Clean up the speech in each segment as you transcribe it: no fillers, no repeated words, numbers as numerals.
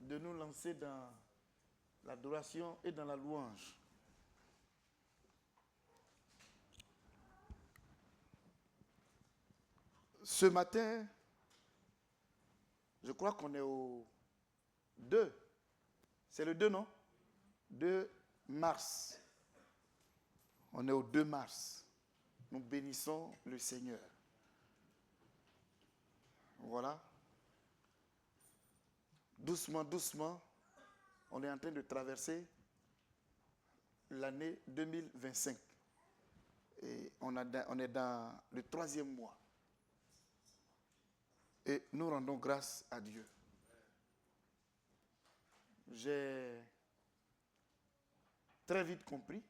de nous lancer dans l'adoration et dans la louange. Ce matin, je crois qu'on est au 2. C'est le 2, non? 2 mars. On est au 2 mars. Nous bénissons le Seigneur. Voilà. Doucement, doucement, on est en train de traverser l'année 2025. Et on est dans le 3e mois. Et nous rendons grâce à Dieu. J'ai très vite compris.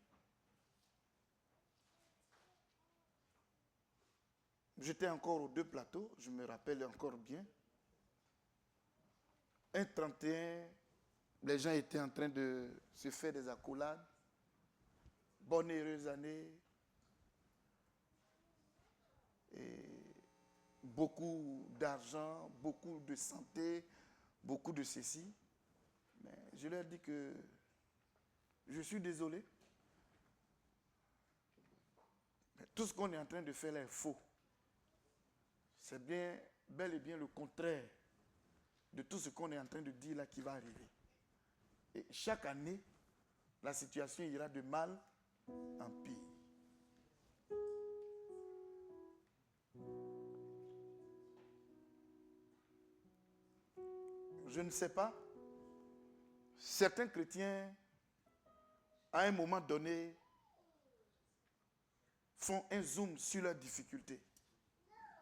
J'étais encore aux 2 plateaux, je me rappelle encore bien. Un 31, les gens étaient en train de se faire des accolades. Bonne et heureuse année. Et beaucoup d'argent, beaucoup de santé, beaucoup de ceci. Mais je leur dis que je suis désolé. Mais tout ce qu'on est en train de faire là est faux. C'est bien, bel et bien le contraire de tout ce qu'on est en train de dire là qui va arriver. Et chaque année, la situation ira de mal en pire. Je ne sais pas, certains chrétiens, à un moment donné, font un zoom sur leurs difficultés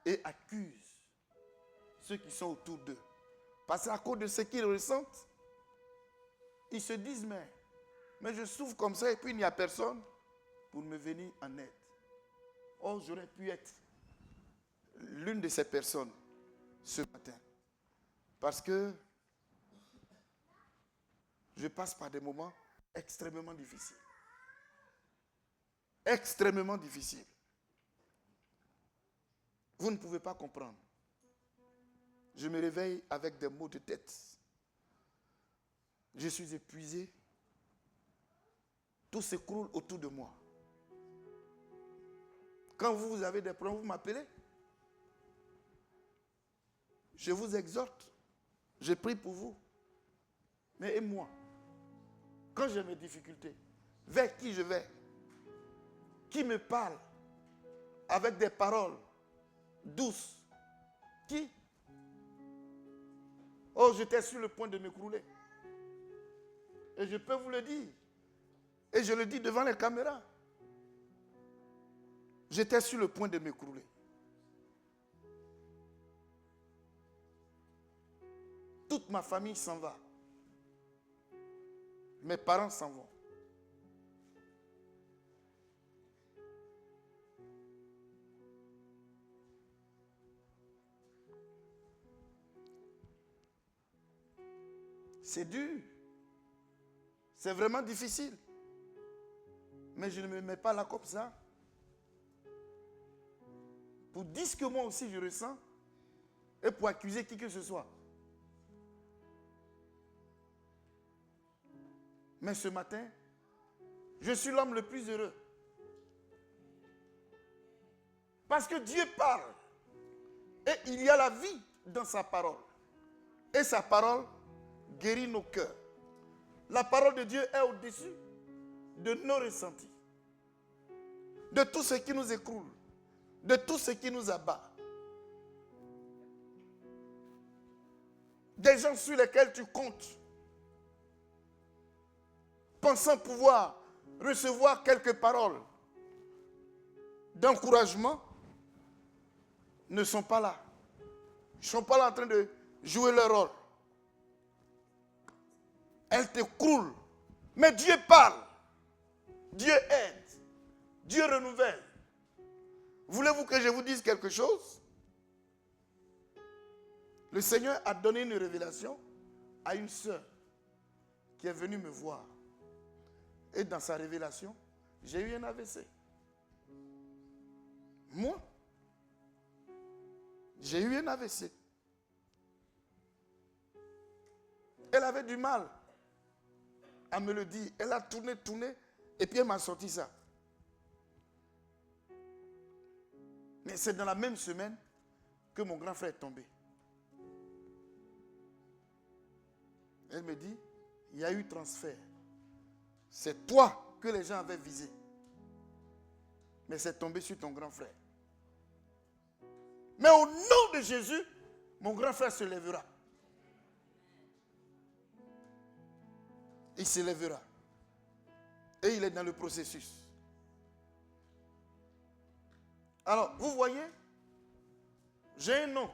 et accusent ceux qui sont autour d'eux. Parce qu'à cause de ce qu'ils ressentent, ils se disent, mais je souffre comme ça et puis il n'y a personne pour me venir en aide. Oh, j'aurais pu être l'une de ces personnes ce matin. Parce que je passe par des moments extrêmement difficiles. Extrêmement difficiles. Vous ne pouvez pas comprendre. Je me réveille avec des maux de tête. Je suis épuisé. Tout s'écroule autour de moi. Quand vous avez des problèmes, vous m'appelez. Je vous exhorte. Je prie pour vous. Mais et moi, quand j'ai mes difficultés, vers qui je vais? Qui me parle avec des paroles douces? Qui? Oh, j'étais sur le point de m'écrouler. Et je peux vous le dire. Et je le dis devant les caméras. J'étais sur le point de m'écrouler. Toute ma famille s'en va. Mes parents s'en vont. C'est dur. C'est vraiment difficile. Mais je ne me mets pas là comme ça. Pour dire ce que moi aussi je ressens. Et pour accuser qui que ce soit. Mais ce matin, je suis l'homme le plus heureux. Parce que Dieu parle. Et il y a la vie dans sa parole. Et sa parole guérit nos cœurs. La parole de Dieu est au-dessus de nos ressentis. De tout ce qui nous écroule. De tout ce qui nous abat. Des gens sur lesquels tu comptes. Pensant pouvoir recevoir quelques paroles d'encouragement, ne sont pas là. Ils ne sont pas là en train de jouer leur rôle. Elles te croulent. Mais Dieu parle. Dieu aide. Dieu renouvelle. Voulez-vous que je vous dise quelque chose? Le Seigneur a donné une révélation à une sœur qui est venue me voir. Et dans sa révélation, j'ai eu un AVC. Moi, j'ai eu un AVC. Elle avait du mal à me le dire. Elle a tourné, et puis elle m'a sorti ça. Mais c'est dans la même semaine que mon grand frère est tombé. Elle me dit, il y a eu transfert. C'est toi que les gens avaient visé. Mais c'est tombé sur ton grand frère. Mais au nom de Jésus, mon grand frère se lèvera. Il se lèvera. Et il est dans le processus. Alors, vous voyez, j'ai un oncle.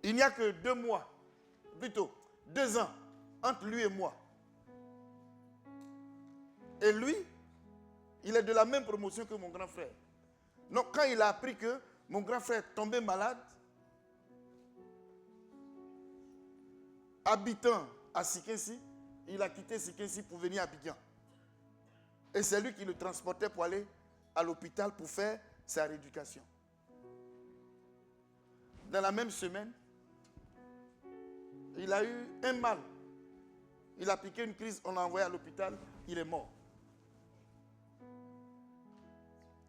Il n'y a que 2 mois, plutôt 2 ans, entre lui et moi. Et lui, il est de la même promotion que mon grand frère. Donc, quand il a appris que mon grand frère est tombé malade, habitant à Sikensi, il a quitté Sikensi pour venir à Abidjan. Et c'est lui qui le transportait pour aller à l'hôpital pour faire sa rééducation. Dans la même semaine, il a eu un mal. Il a piqué une crise, on l'a envoyé à l'hôpital, il est mort.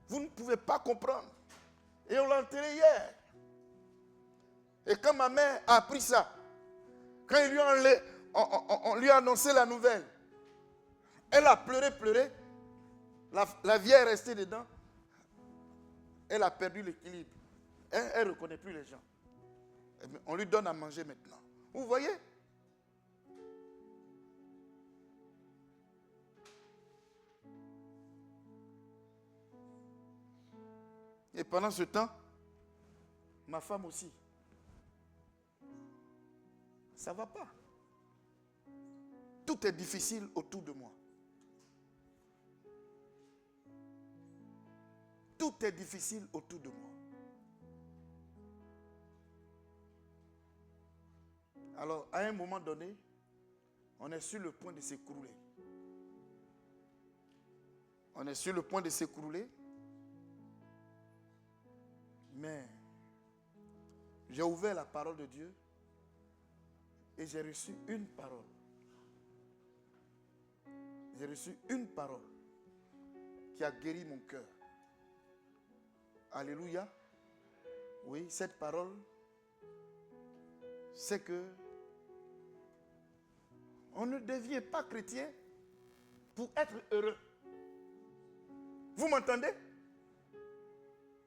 Vous ne pouvez pas comprendre. Et on l'a enterré hier. Et quand ma mère a appris ça, quand on lui a annoncé la nouvelle, elle a pleuré. La vieille est restée dedans. Elle a perdu l'équilibre. Elle ne reconnaît plus les gens. On lui donne à manger maintenant. Vous voyez? Et pendant ce temps, ma femme aussi. Ça ne va pas. Tout est difficile autour de moi. Tout est difficile autour de moi. Alors, à un moment donné, on est sur le point de s'écrouler. On est sur le point de s'écrouler. Mais j'ai ouvert la parole de Dieu et j'ai reçu une parole. J'ai reçu une parole qui a guéri mon cœur. Alléluia. Oui, cette parole, c'est que on ne devient pas chrétien pour être heureux. Vous m'entendez?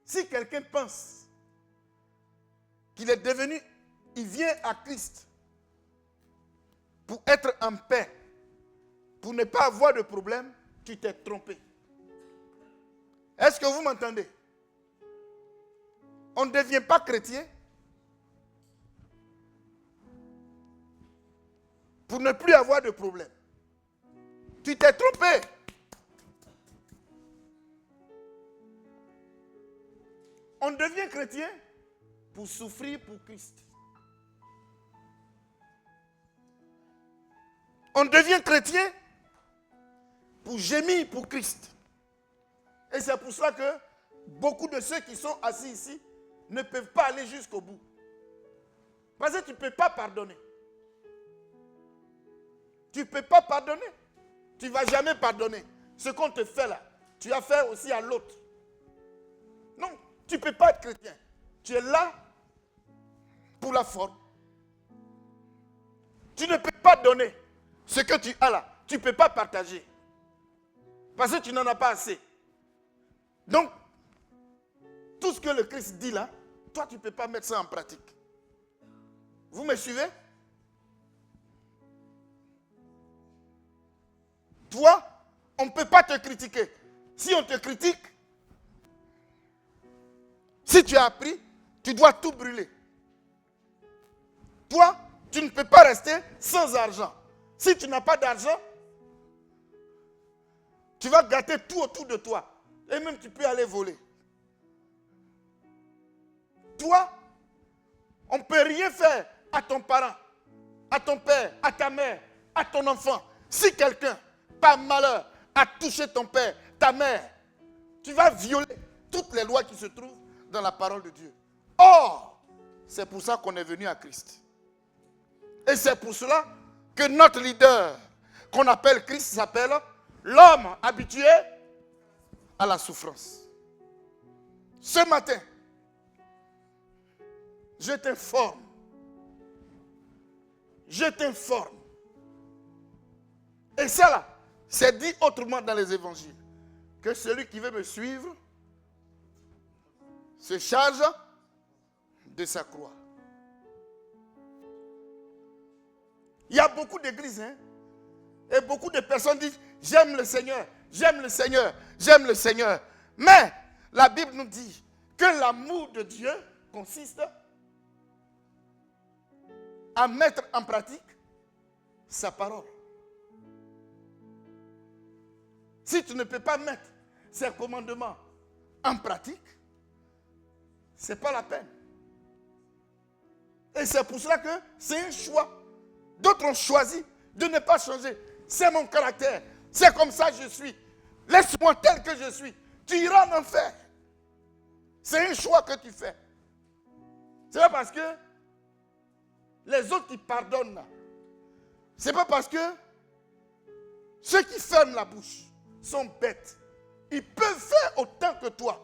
Si quelqu'un pense qu'il est devenu, il vient à Christ pour être en paix, pour ne pas avoir de problème, tu t'es trompé. Est-ce que vous m'entendez? On ne devient pas chrétien pour ne plus avoir de problème. Tu t'es trompé. On devient chrétien pour souffrir pour Christ. On devient chrétien pour gémir pour Christ. Et c'est pour cela que beaucoup de ceux qui sont assis ici ne peuvent pas aller jusqu'au bout. Parce que tu ne peux pas pardonner. Tu ne peux pas pardonner. Tu ne vas jamais pardonner. Ce qu'on te fait là, tu as fait aussi à l'autre. Non, tu ne peux pas être chrétien. Tu es là pour la forme. Tu ne peux pas donner ce que tu as là. Tu ne peux pas partager. Parce que tu n'en as pas assez. Donc, tout ce que le Christ dit là, toi tu ne peux pas mettre ça en pratique. Vous me suivez? Toi, on ne peut pas te critiquer. Si on te critique, si tu as appris, tu dois tout brûler. Toi, tu ne peux pas rester sans argent. Si tu n'as pas d'argent, tu vas gâter tout autour de toi. Et même tu peux aller voler. Toi, on ne peut rien faire à ton parent, à ton père, à ta mère, à ton enfant. Si quelqu'un, par malheur, a touché ton père, ta mère, tu vas violer toutes les lois qui se trouvent dans la parole de Dieu. Or, c'est pour ça qu'on est venu à Christ. Et c'est pour cela que notre leader, qu'on appelle Christ, s'appelle l'homme habitué à la souffrance. Ce matin, je t'informe. Je t'informe. Et ça là, c'est dit autrement dans les évangiles. Que celui qui veut me suivre se charge de sa croix. Il y a beaucoup d'églises, hein, et beaucoup de personnes disent, j'aime le Seigneur, j'aime le Seigneur, j'aime le Seigneur. Mais la Bible nous dit que l'amour de Dieu consiste à mettre en pratique sa parole. Si tu ne peux pas mettre ses commandements en pratique, ce n'est pas la peine. Et c'est pour cela que c'est un choix. D'autres ont choisi de ne pas changer. C'est mon caractère. C'est comme ça que je suis. Laisse-moi tel que je suis. Tu iras en enfer. C'est un choix que tu fais. Ce n'est pas parce que les autres qui pardonnent. Ce n'est pas parce que ceux qui ferment la bouche sont bêtes. Ils peuvent faire autant que toi.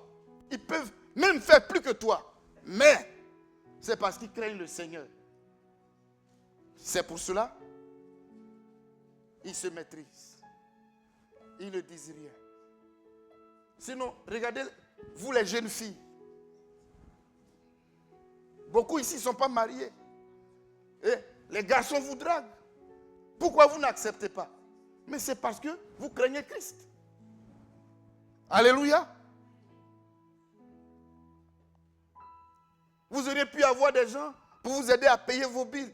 Ils peuvent même faire plus que toi. Mais c'est parce qu'ils craignent le Seigneur. C'est pour cela ils se maîtrisent. Ils ne disent rien. Sinon, regardez, vous les jeunes filles. Beaucoup ici ne sont pas mariés. Et les garçons vous draguent. Pourquoi vous n'acceptez pas? Mais c'est parce que vous craignez Christ. Alléluia. Vous auriez pu avoir des gens pour vous aider à payer vos billes.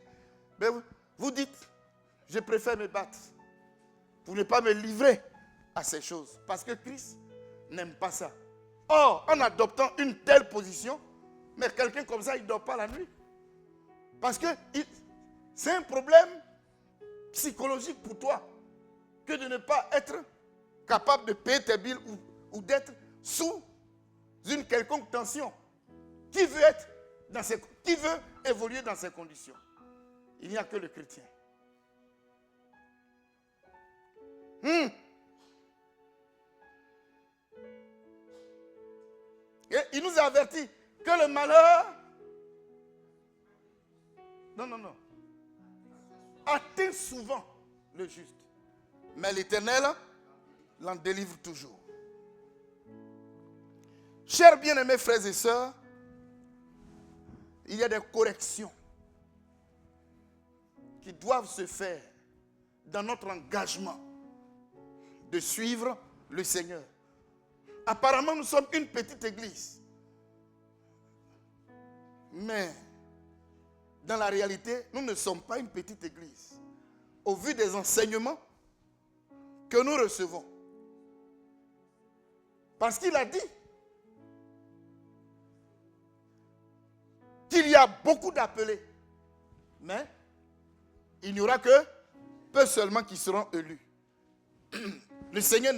Mais vous dites, je préfère me battre pour ne pas me livrer à ces choses. Parce que Christ n'aime pas ça. Or, en adoptant une telle position, mais quelqu'un comme ça, il ne dort pas la nuit. Parce que c'est un problème psychologique pour toi que de ne pas être capable de payer tes billes ou d'être sous une quelconque tension. Qui veut évoluer dans ces conditions? Il n'y a que le chrétien. Et il nous a averti que le malheur, non, atteint souvent le juste. Mais l'Éternel l'en délivre toujours. Chers bien-aimés frères et sœurs, il y a des corrections qui doivent se faire dans notre engagement de suivre le Seigneur. Apparemment, nous sommes une petite église. Mais, dans la réalité, nous ne sommes pas une petite église. Au vu des enseignements que nous recevons. Parce qu'il a dit qu'il y a beaucoup d'appelés. Mais, il n'y aura que peu seulement qui seront élus. Le Seigneur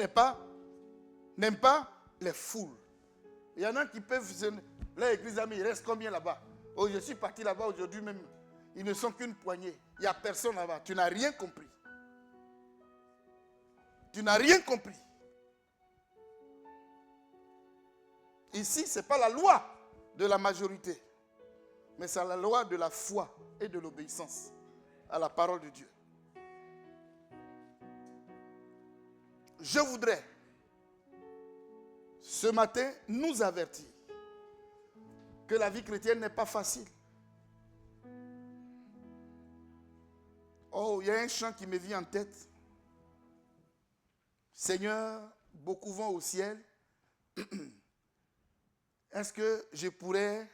n'aime pas les foules. Il y en a qui peuvent se... L'église amie, il reste combien là-bas? Oh, je suis parti là-bas aujourd'hui même. Ils ne sont qu'une poignée. Il n'y a personne là-bas. Tu n'as rien compris. Tu n'as rien compris. Ici, ce n'est pas la loi de la majorité. Mais c'est la loi de la foi et de l'obéissance à la parole de Dieu. Je voudrais ce matin nous avertir que la vie chrétienne n'est pas facile. Oh, il y a un chant qui me vient en tête. Seigneur, beaucoup vont au ciel. Est-ce que je pourrais...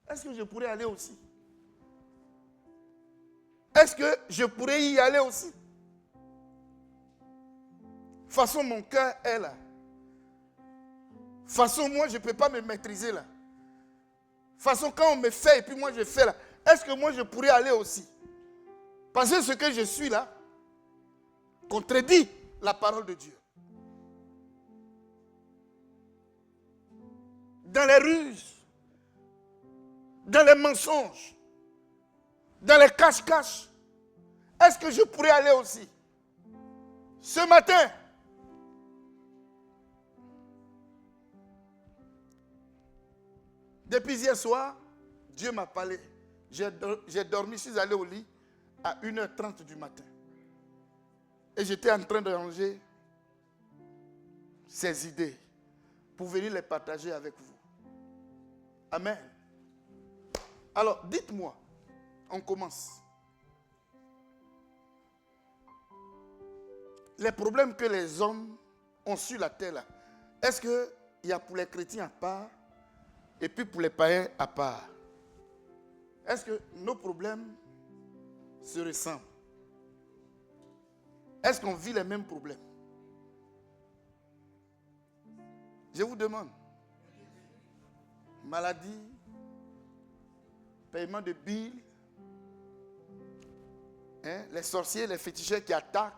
Est-ce que je pourrais aller aussi? Est-ce que je pourrais y aller aussi? De toute façon, mon cœur est là. De toute façon, moi, je ne peux pas me maîtriser là. De toute façon, quand on me fait et puis moi, je fais là, est-ce que moi, je pourrais aller aussi? Parce que ce que je suis là contredit la parole de Dieu. dans les ruses, dans les mensonges, dans les cache-cache, est-ce que je pourrais aller aussi? Ce matin, depuis hier soir, Dieu m'a parlé. J'ai dormi, je suis allé au lit à 1h30 du matin. Et j'étais en train de ranger ces idées pour venir les partager avec vous. Amen. Alors, dites-moi, on commence. Les problèmes que les hommes ont sur la terre, là, est-ce qu'il y a pour les chrétiens à part et puis pour les païens à part? Est-ce que nos problèmes se ressemblent? Est-ce qu'on vit les mêmes problèmes? Je vous demande. Maladie, paiement de billes, les sorciers, les féticheurs qui attaquent.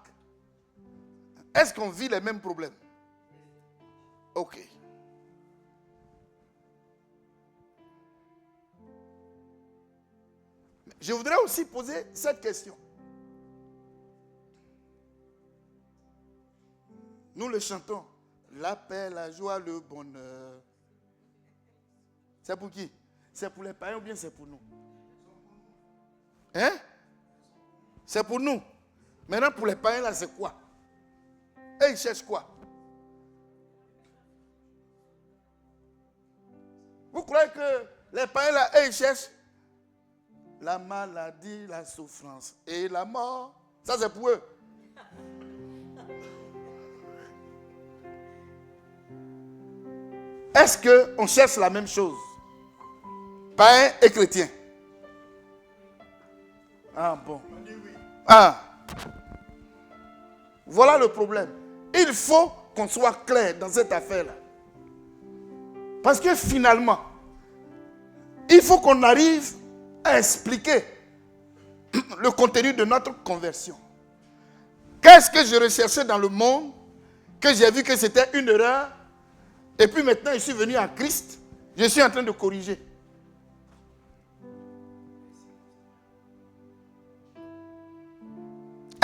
Est-ce qu'on vit les mêmes problèmes? Ok. Je voudrais aussi poser cette question. Nous le chantons. La paix, la joie, le bonheur. C'est pour qui? C'est pour les païens ou bien c'est pour nous? Hein? C'est pour nous. Maintenant, pour les païens, là, c'est quoi? Et ils cherchent quoi? Vous croyez que les païens, là, ils cherchent la maladie, la souffrance et la mort? Ça, c'est pour eux. Est-ce qu'on cherche la même chose? Païens et chrétiens. Ah bon. Ah. Voilà le problème. Il faut qu'on soit clair dans cette affaire-là. Parce que finalement, il faut qu'on arrive à expliquer le contenu de notre conversion. Qu'est-ce que je recherchais dans le monde, que j'ai vu que c'était une erreur, et puis maintenant je suis venu à Christ, je suis en train de corriger.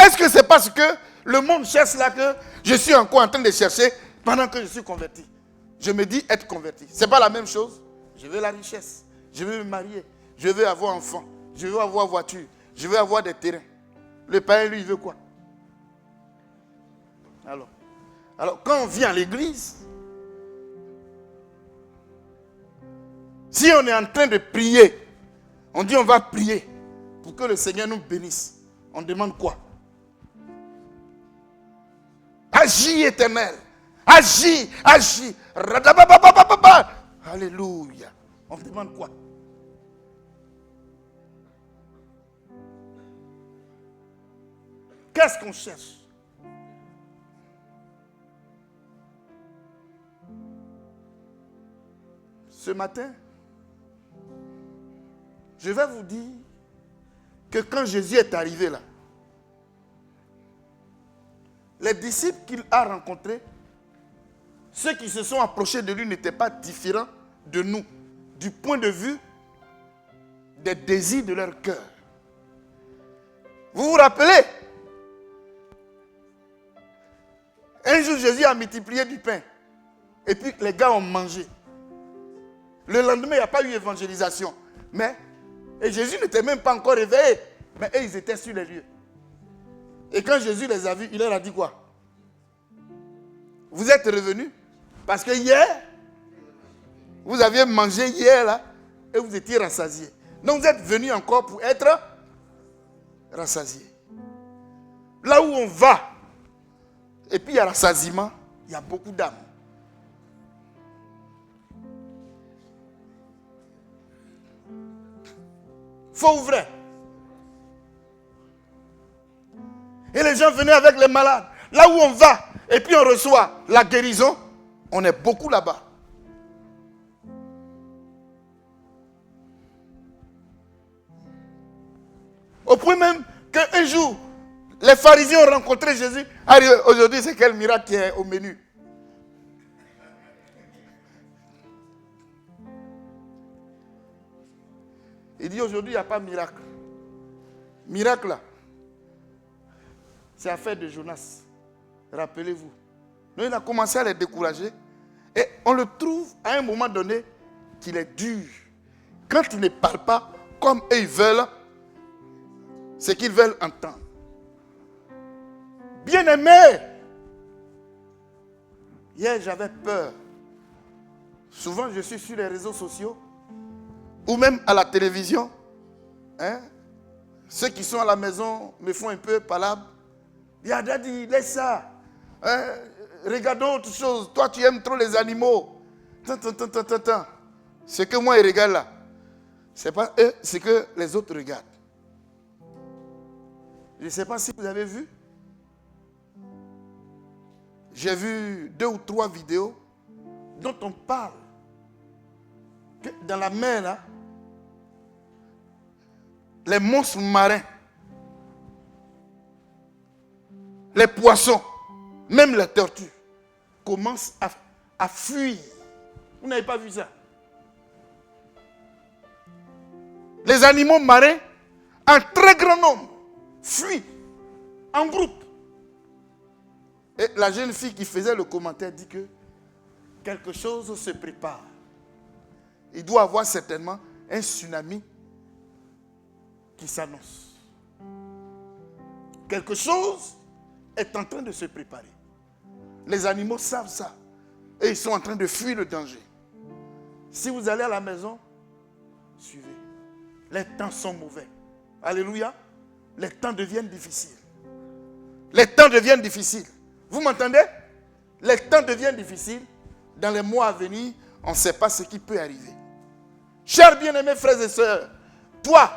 Est-ce que c'est parce que le monde cherche là que je suis encore en train de chercher pendant que je suis converti? Je me dis être converti. Ce n'est pas la même chose. Je veux la richesse. Je veux me marier. Je veux avoir enfant. Je veux avoir voiture. Je veux avoir des terrains. Le païen, lui, il veut quoi? Alors, quand on vient à l'église, si on est en train de prier, on dit on va prier pour que le Seigneur nous bénisse. On demande quoi? Agis, Éternel. Agis, agis. Alléluia. On demande quoi? Qu'est-ce qu'on cherche? Ce matin, je vais vous dire que quand Jésus est arrivé là, les disciples qu'il a rencontrés, ceux qui se sont approchés de lui n'étaient pas différents de nous, du point de vue des désirs de leur cœur. Vous vous rappelez? Un jour, Jésus a multiplié du pain. Et puis, les gars ont mangé. Le lendemain, il n'y a pas eu évangélisation. Et Jésus n'était même pas encore réveillé. Mais eux, ils étaient sur les lieux. Et quand Jésus les a vus, il leur a dit quoi? Vous êtes revenus parce que hier, vous aviez mangé hier là et vous étiez rassasiés. Donc vous êtes venus encore pour être rassasiés. Là où on va, et puis il y a rassasiement, il y a beaucoup d'âmes. Faux ou vrai? Et les gens venaient avec les malades. Là où on va, et puis on reçoit la guérison, on est beaucoup là-bas. Au point même qu'un jour, les pharisiens ont rencontré Jésus. Aujourd'hui, c'est quel miracle qui est au menu? Il dit aujourd'hui, il n'y a pas de miracle. Miracle là, c'est affaire de Jonas. Rappelez-vous. Donc il a commencé à les décourager. Et on le trouve à un moment donné qu'il est dur. Quand il ne parle pas comme eux ils veulent, c'est qu'ils veulent entendre. Bien-aimé, hier j'avais peur. Souvent je suis sur les réseaux sociaux ou même à la télévision. Hein? Ceux qui sont à la maison me font un peu palabre. Daddy, laisse ça. Hein? Regardons autre chose. Toi, tu aimes trop les animaux. Ce que moi, je regarde là, ce n'est pas eux, c'est que les autres regardent. Je ne sais pas si vous avez vu. J'ai vu 2 ou 3 vidéos dont on parle que dans la mer, là, les monstres marins, les poissons, même les tortues, commencent à fuir. Vous n'avez pas vu ça? Les animaux marins, en très grand nombre, fuient en groupe. Et la jeune fille qui faisait le commentaire dit que quelque chose se prépare. Il doit y avoir certainement un tsunami qui s'annonce. Quelque chose est en train de se préparer. Les animaux savent ça. Et ils sont en train de fuir le danger. Si vous allez à la maison, suivez. Les temps sont mauvais. Alléluia. Les temps deviennent difficiles. Les temps deviennent difficiles. Vous m'entendez? Les temps deviennent difficiles. Dans les mois à venir, on ne sait pas ce qui peut arriver. Chers bien-aimés frères et sœurs, toi,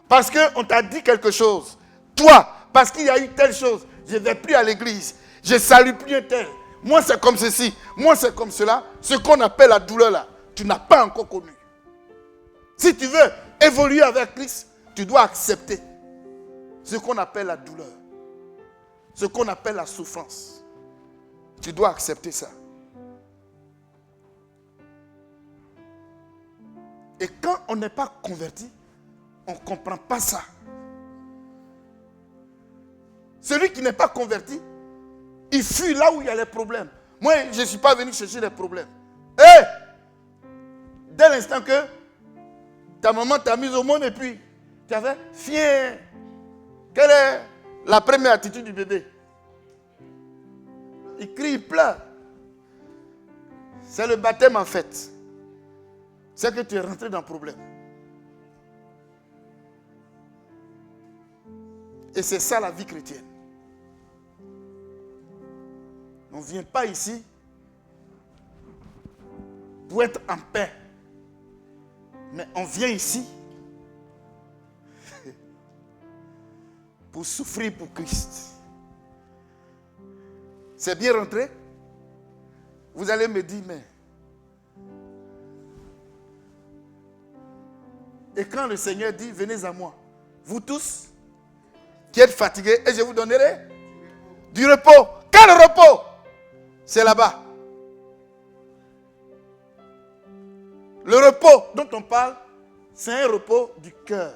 parce qu'on t'a dit quelque chose, toi, parce qu'il y a eu telle chose, je ne vais plus à l'église, je ne salue plus un tel, moi c'est comme ceci, moi c'est comme cela, ce qu'on appelle la douleur là, tu n'as pas encore connu. Si tu veux évoluer avec Christ, tu dois accepter ce qu'on appelle la douleur, ce qu'on appelle la souffrance. Tu dois accepter ça. Et quand on n'est pas converti, on ne comprend pas ça. Celui qui n'est pas converti, il fuit là où il y a les problèmes. Moi, je ne suis pas venu chercher les problèmes. Dès l'instant que ta maman t'a mise au monde et puis tu avais fier. Quelle est la première attitude du bébé? Il crie, il pleure. C'est le baptême en fait. C'est que tu es rentré dans le problème. Et c'est ça la vie chrétienne. On ne vient pas ici pour être en paix. Mais on vient ici pour souffrir pour Christ. C'est bien rentré? Vous allez me dire, mais... Et quand le Seigneur dit, venez à moi, vous tous qui êtes fatigués, et je vous donnerai du repos. Quel repos? C'est là-bas. Le repos dont on parle, c'est un repos du cœur.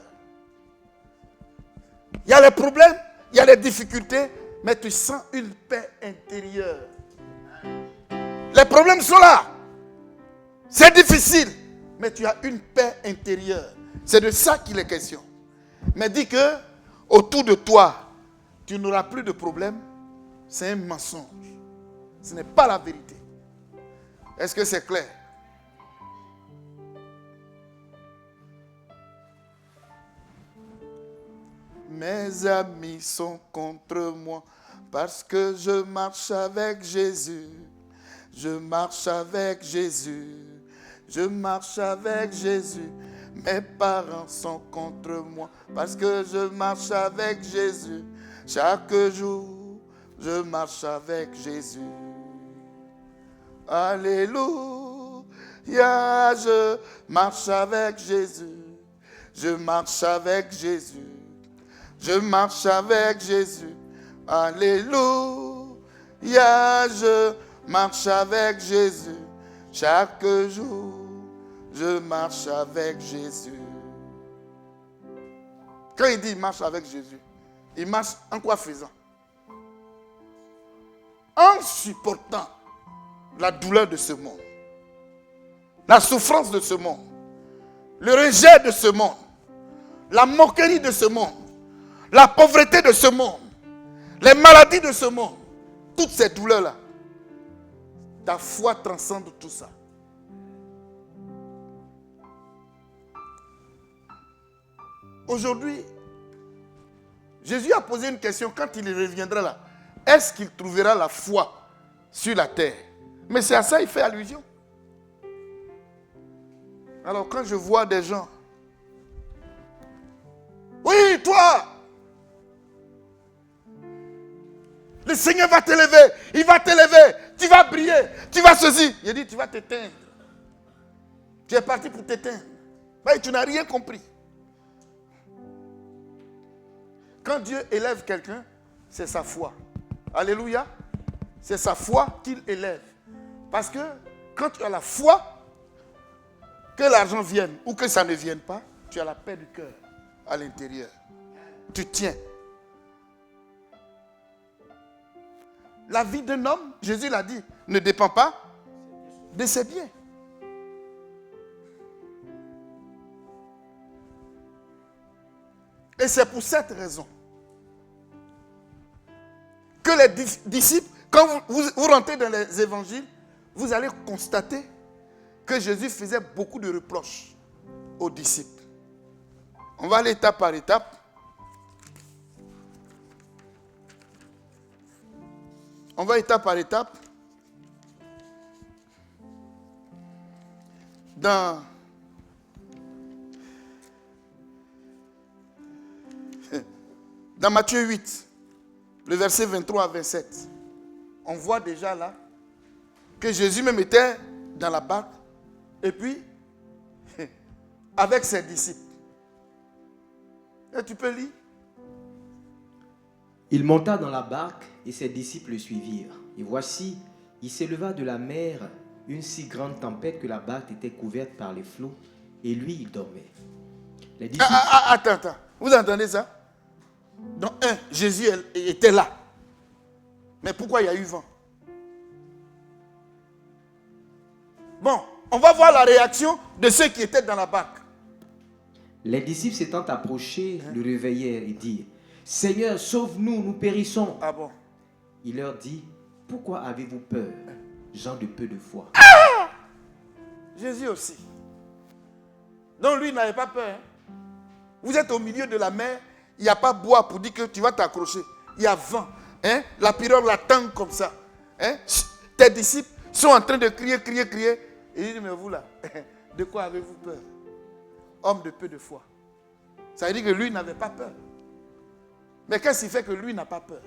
Il y a les problèmes, il y a les difficultés, mais tu sens une paix intérieure. Les problèmes sont là. C'est difficile, mais tu as une paix intérieure. C'est de ça qu'il est question. Mais dis que autour de toi, tu n'auras plus de problèmes. C'est un mensonge. Ce n'est pas la vérité. Est-ce que c'est clair? Mes amis sont contre moi parce que je marche avec Jésus. Je marche avec Jésus. Je marche avec Jésus. Mes parents sont contre moi parce que je marche avec Jésus. Chaque jour, je marche avec Jésus. Alléluia, je marche avec Jésus. Je marche avec Jésus. Je marche avec Jésus. Alléluia, je marche avec Jésus. Chaque jour, je marche avec Jésus. Quand il dit il marche avec Jésus, il marche en quoi faisant? En supportant la douleur de ce monde, la souffrance de ce monde, le rejet de ce monde, la moquerie de ce monde, la pauvreté de ce monde, les maladies de ce monde, toutes ces douleurs-là. Ta foi transcende tout ça. Aujourd'hui, Jésus a posé une question quand il reviendra là. Est-ce qu'il trouvera la foi sur la terre? Mais c'est à ça qu'il fait allusion. Alors quand je vois des gens, oui, toi, le Seigneur va t'élever, il va t'élever, tu vas briller, tu vas ceci. Il dit, tu vas t'éteindre. Tu es parti pour t'éteindre. Mais tu n'as rien compris. Quand Dieu élève quelqu'un, c'est sa foi. Alléluia. C'est sa foi qu'il élève. Parce que quand tu as la foi, que l'argent vienne ou que ça ne vienne pas, tu as la paix du cœur à l'intérieur. Tu tiens. La vie d'un homme, Jésus l'a dit, ne dépend pas de ses biens. Et c'est pour cette raison que les disciples, quand vous rentrez dans les évangiles, vous allez constater que Jésus faisait beaucoup de reproches aux disciples. On va aller étape par étape. On va étape par étape. Dans Matthieu 8, le verset 23 à 27, on voit déjà là que Jésus même était dans la barque et puis avec ses disciples. Et tu peux lire. Il monta dans la barque et ses disciples le suivirent. Et voici, il s'éleva de la mer une si grande tempête que la barque était couverte par les flots et lui, il dormait. Les disciples... Attends. Vous entendez ça? Donc, Jésus était là. Mais pourquoi il y a eu vent? Bon, on va voir la réaction de ceux qui étaient dans la barque. Les disciples s'étant approchés, le réveillèrent et dirent, « Seigneur, sauve-nous, nous périssons. » Ah bon? Il leur dit, « Pourquoi avez-vous peur, gens de peu de foi? » Jésus aussi. Donc lui, il n'avait pas peur. Vous êtes au milieu de la mer, il n'y a pas bois pour dire que tu vas t'accrocher. Il y a vent. La pirogue la tangue comme ça. Tes disciples sont en train de crier. Et il dit, mais vous là, de quoi avez-vous peur? Homme de peu de foi. Ça veut dire que lui n'avait pas peur. Mais qu'est-ce qui fait que lui n'a pas peur?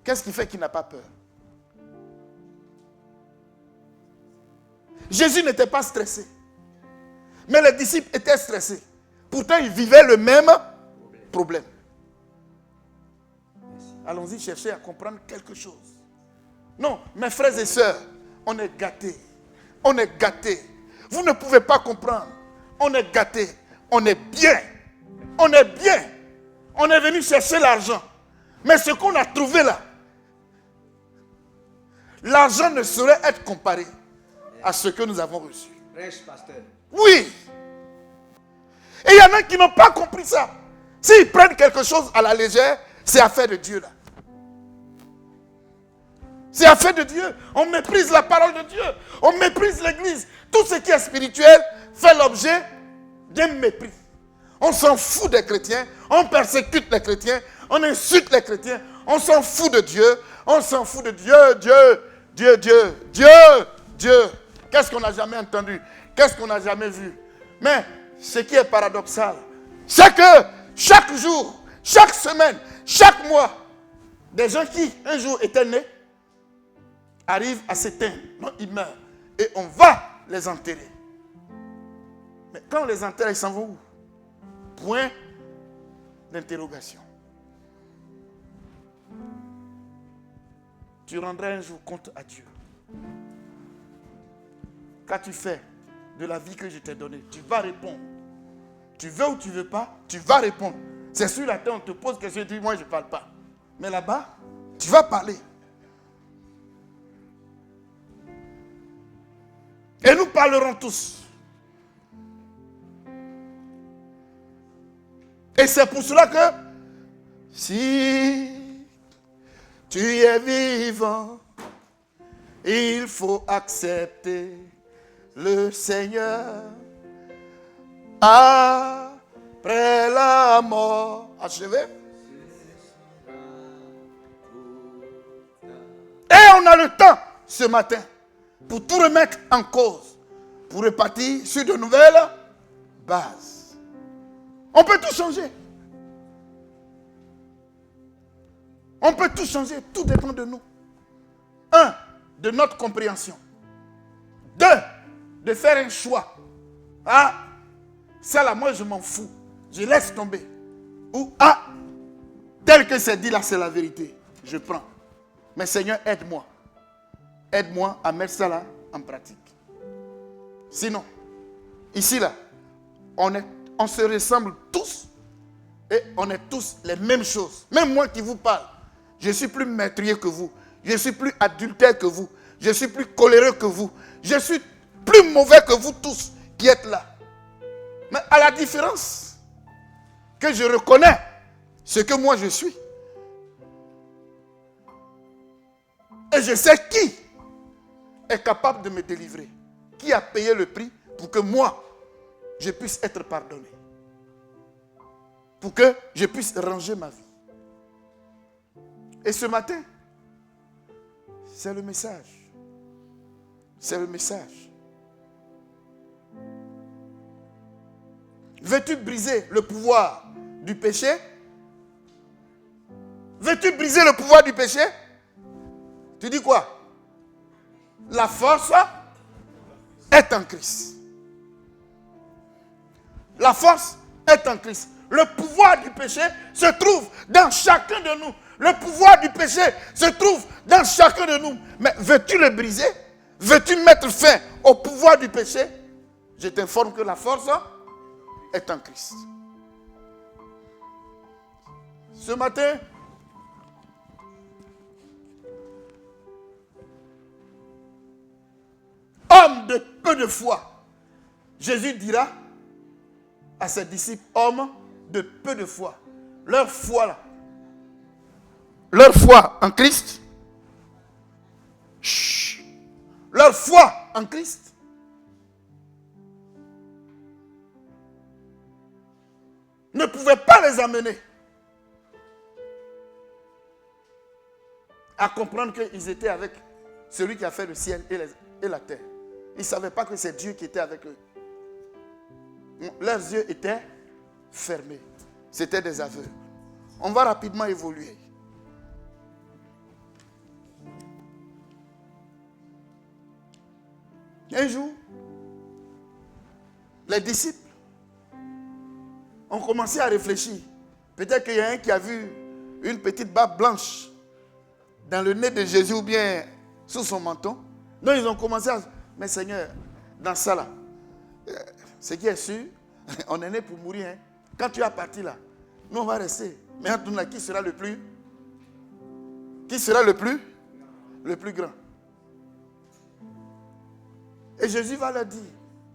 Qu'est-ce qui fait qu'il n'a pas peur? Jésus n'était pas stressé. Mais les disciples étaient stressés. Pourtant, ils vivaient le même problème. Allons-y chercher à comprendre quelque chose. Non, mes frères et sœurs, on est gâtés. On est gâtés. Vous ne pouvez pas comprendre. On est gâtés. On est bien. On est bien. On est venu chercher l'argent. Mais ce qu'on a trouvé là, l'argent ne saurait être comparé à ce que nous avons reçu. Prêche, pasteur. Oui. Et il y en a qui n'ont pas compris ça. S'ils prennent quelque chose à la légère, c'est affaire de Dieu là. C'est affaire de Dieu. On méprise la parole de Dieu. On méprise l'église. Tout ce qui est spirituel fait l'objet d'un mépris. On s'en fout des chrétiens. On persécute les chrétiens. On insulte les chrétiens. On s'en fout de Dieu. On s'en fout de Dieu. Dieu. Qu'est-ce qu'on n'a jamais entendu? Qu'est-ce qu'on n'a jamais vu? Mais ce qui est paradoxal, c'est que chaque jour, chaque semaine, chaque mois, des gens qui un jour étaient nés arrivent à s'éteindre. Non, ils meurent. Et on va les enterrer. Mais quand on les enterre, ils s'en vont où? Point d'interrogation. Tu rendras un jour compte à Dieu. Qu'as-tu fait de la vie que je t'ai donnée? Tu vas répondre. Tu veux ou tu ne veux pas, tu vas répondre. C'est sur la terre, on te pose question, tu dis, moi je ne parle pas. Mais là-bas, tu vas parler. Et nous parlerons tous. Et c'est pour cela que si tu es vivant, il faut accepter le Seigneur après la mort. Achevé. Et on a le temps ce matin pour tout remettre en cause, pour repartir sur de nouvelles bases. On peut tout changer. On peut tout changer, tout dépend de nous. 1, de notre compréhension. 2, de faire un choix. Ah, ça là, moi je m'en fous. Je laisse tomber. Ou, ah, tel que c'est dit là, c'est la vérité. Je prends. Mais Seigneur, aide-moi. Aide-moi à mettre ça là en pratique. Sinon, ici là, on se ressemble tous et on est tous les mêmes choses. Même moi qui vous parle, je suis plus meurtrier que vous. Je suis plus adultère que vous. Je suis plus coléreux que vous. Je suis plus mauvais que vous tous qui êtes là. Mais à la différence que je reconnais ce que moi je suis. Et je sais qui est capable de me délivrer. Qui a payé le prix pour que moi, je puisse être pardonné. Pour que je puisse ranger ma vie. Et ce matin, c'est le message. C'est le message. Veux-tu briser le pouvoir du péché? Veux-tu briser le pouvoir du péché? Tu dis quoi? La force est en Christ. La force est en Christ. Le pouvoir du péché se trouve dans chacun de nous. Le pouvoir du péché se trouve dans chacun de nous. Mais veux-tu le briser? Veux-tu mettre fin au pouvoir du péché? Je t'informe que la force est en Christ. Ce matin, homme de peu de foi, Jésus dira à ses disciples, hommes de peu de foi. Leur foi là, leur foi en Christ, leur foi en Christ, ne pouvait pas les amener à comprendre qu'ils étaient avec celui qui a fait le ciel et la terre. Ils ne savaient pas que c'est Dieu qui était avec eux. Leurs yeux étaient fermés. C'était des aveugles. On va rapidement évoluer. Un jour, les disciples ont commencé à réfléchir. Peut-être qu'il y a un qui a vu une petite barbe blanche dans le nez de Jésus ou bien sous son menton. Donc ils ont commencé à... Mais Seigneur, dans ça là, ce qui est sûr, on est né pour mourir. Hein. Quand tu es parti là, nous on va rester. Mais entre nous là, qui sera le plus? Qui sera le plus? Le plus grand. Et Jésus va leur dire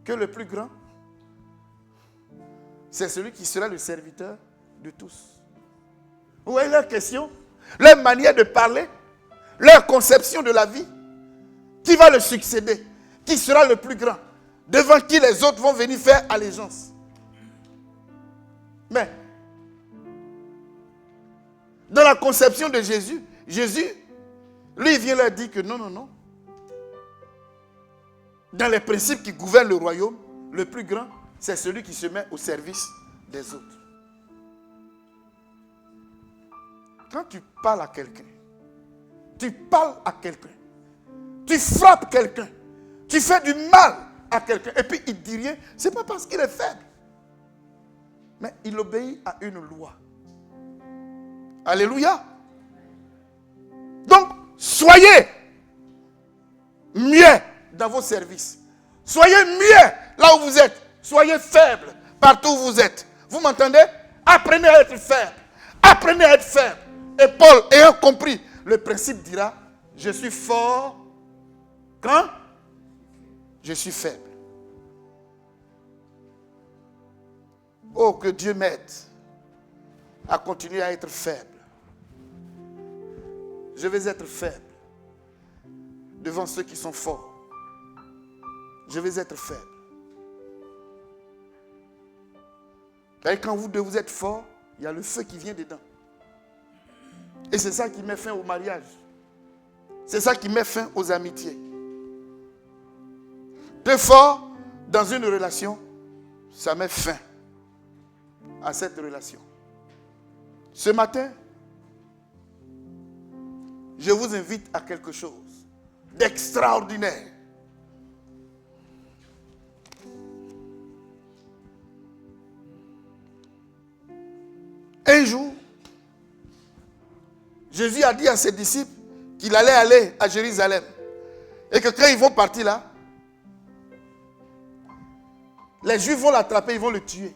que le plus grand, c'est celui qui sera le serviteur de tous. Vous voyez leur question, leur manière de parler, leur conception de la vie. Qui va le succéder? Qui sera le plus grand? Devant qui les autres vont venir faire allégeance? Mais, dans la conception de Jésus, lui, vient leur dire que non, non, non. Dans les principes qui gouvernent le royaume, le plus grand, c'est celui qui se met au service des autres. Quand tu parles à quelqu'un, tu parles à quelqu'un, tu frappes quelqu'un, tu fais du mal à quelqu'un, et puis il ne dit rien, ce n'est pas parce qu'il est faible, mais il obéit à une loi. Alléluia. Donc, soyez mieux dans vos services. Soyez mieux là où vous êtes. Soyez faible. partout où vous êtes. Vous m'entendez? Apprenez à être faible. Apprenez à être faible. Et Paul, ayant compris le principe, dira, je suis fort quand je suis faible. Oh, que Dieu m'aide à continuer à être faible. Je vais être faible devant ceux qui sont forts. Je vais être faible. Et quand vous êtes fort, il y a le feu qui vient dedans. Et c'est ça qui met fin au mariage. C'est ça qui met fin aux amitiés. T'es fort dans une relation, ça met fin à cette relation. Ce matin, je vous invite à quelque chose d'extraordinaire. Un jour, Jésus a dit à ses disciples qu'il allait aller à Jérusalem. Et que quand ils vont partir là, les Juifs vont l'attraper, ils vont le tuer.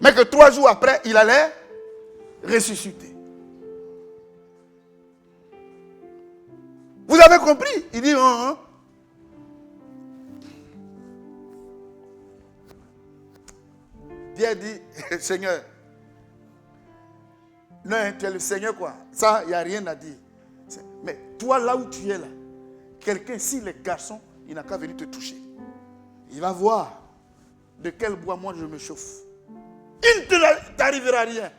Mais que 3 jours après, il allait ressusciter. Vous avez compris? Il dit, Pierre dit, Seigneur, non, tu es le Seigneur quoi. Ça, il n'y a rien à dire. Mais toi là où tu es là, quelqu'un, si les garçons, il n'a qu'à venir te toucher. Il va voir de quel bois moi je me chauffe. Il ne t'arrivera rien.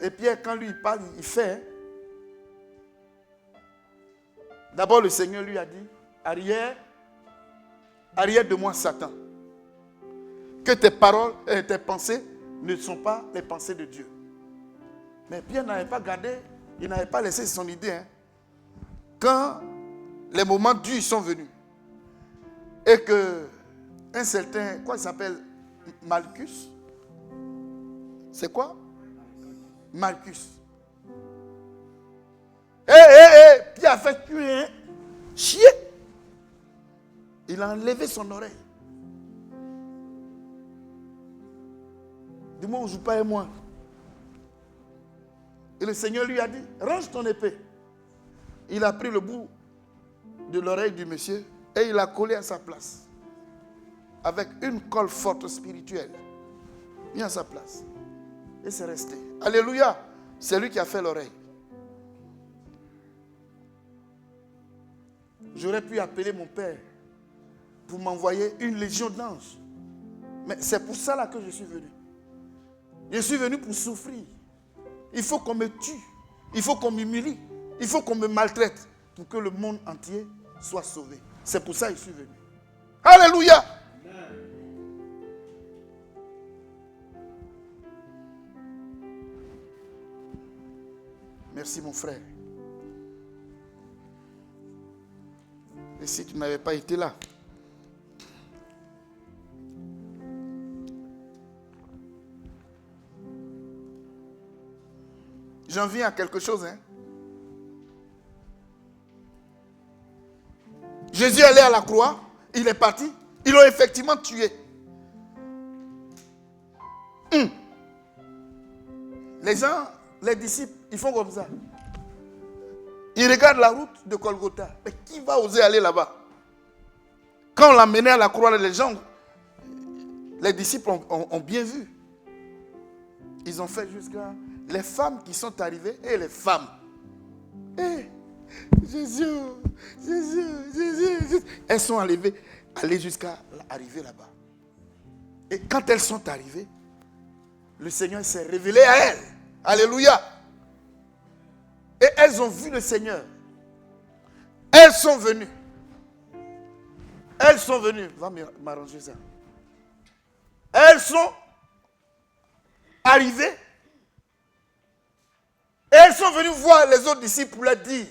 Et Pierre, quand lui il parle, il fait. D'abord, le Seigneur lui a dit, arrière de moi, Satan. Que tes paroles et tes pensées ne sont pas les pensées de Dieu. Mais Pierre n'avait pas gardé, il n'avait pas laissé son idée. Hein. Quand les moments durs sont venus, et que un certain, quoi il s'appelle, Malchus, c'est quoi? Malchus. Pierre a fait chier. Il a enlevé son oreille. Dis-moi, on ne joue pas et moi. Et le Seigneur lui a dit, range ton épée. Il a pris le bout de l'oreille du monsieur et il l'a collé à sa place. Avec une colle forte spirituelle. Mis à sa place. Et c'est resté. Alléluia. C'est lui qui a fait l'oreille. J'aurais pu appeler mon père pour m'envoyer une légion d'anges. Mais c'est pour ça là que je suis venu. Je suis venu pour souffrir. Il faut qu'on me tue. Il faut qu'on m'humilie. Il faut qu'on me maltraite pour que le monde entier soit sauvé. C'est pour ça que je suis venu. Alléluia. Merci mon frère. Et si tu n'avais pas été là? J'en viens à quelque chose. Hein? Jésus est allé à la croix, il est parti, ils l'ont effectivement tué. Les gens, les disciples, ils font comme ça. Ils regardent la route de Golgotha. Mais qui va oser aller là-bas? Quand on l'a mené à la croix, les gens, les disciples ont bien vu. Ils ont fait jusqu'à... Les femmes qui sont arrivées, et les femmes. Jésus. Elles sont allées jusqu'à arriver là-bas. Et quand elles sont arrivées, le Seigneur s'est révélé à elles. Alléluia. Et elles ont vu le Seigneur. Elles sont venues. Va m'arranger ça. Elles sont arrivées. Et elles sont venues voir les autres disciples pour leur dire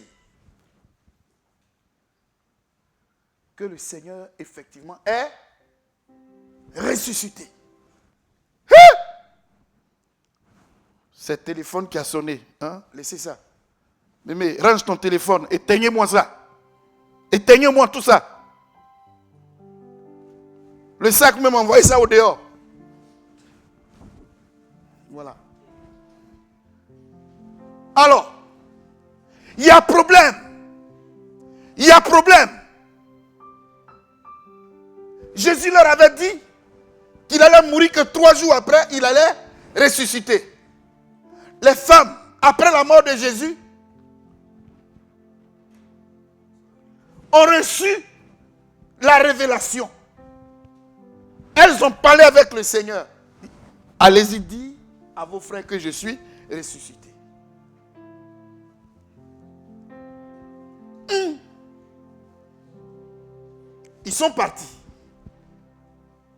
que le Seigneur, effectivement, est ressuscité. C'est le téléphone qui a sonné. Hein? Laissez ça. Mais range ton téléphone. Éteignez-moi ça. Éteignez-moi tout ça. Le sac même, envoyez ça au dehors. Voilà. Alors, il y a problème. Il y a problème. Jésus leur avait dit qu'il allait mourir, que 3 jours après, il allait ressusciter. Les femmes, après la mort de Jésus, ont reçu la révélation. Elles ont parlé avec le Seigneur. Allez-y dire à vos frères que je suis ressuscité. Ils sont partis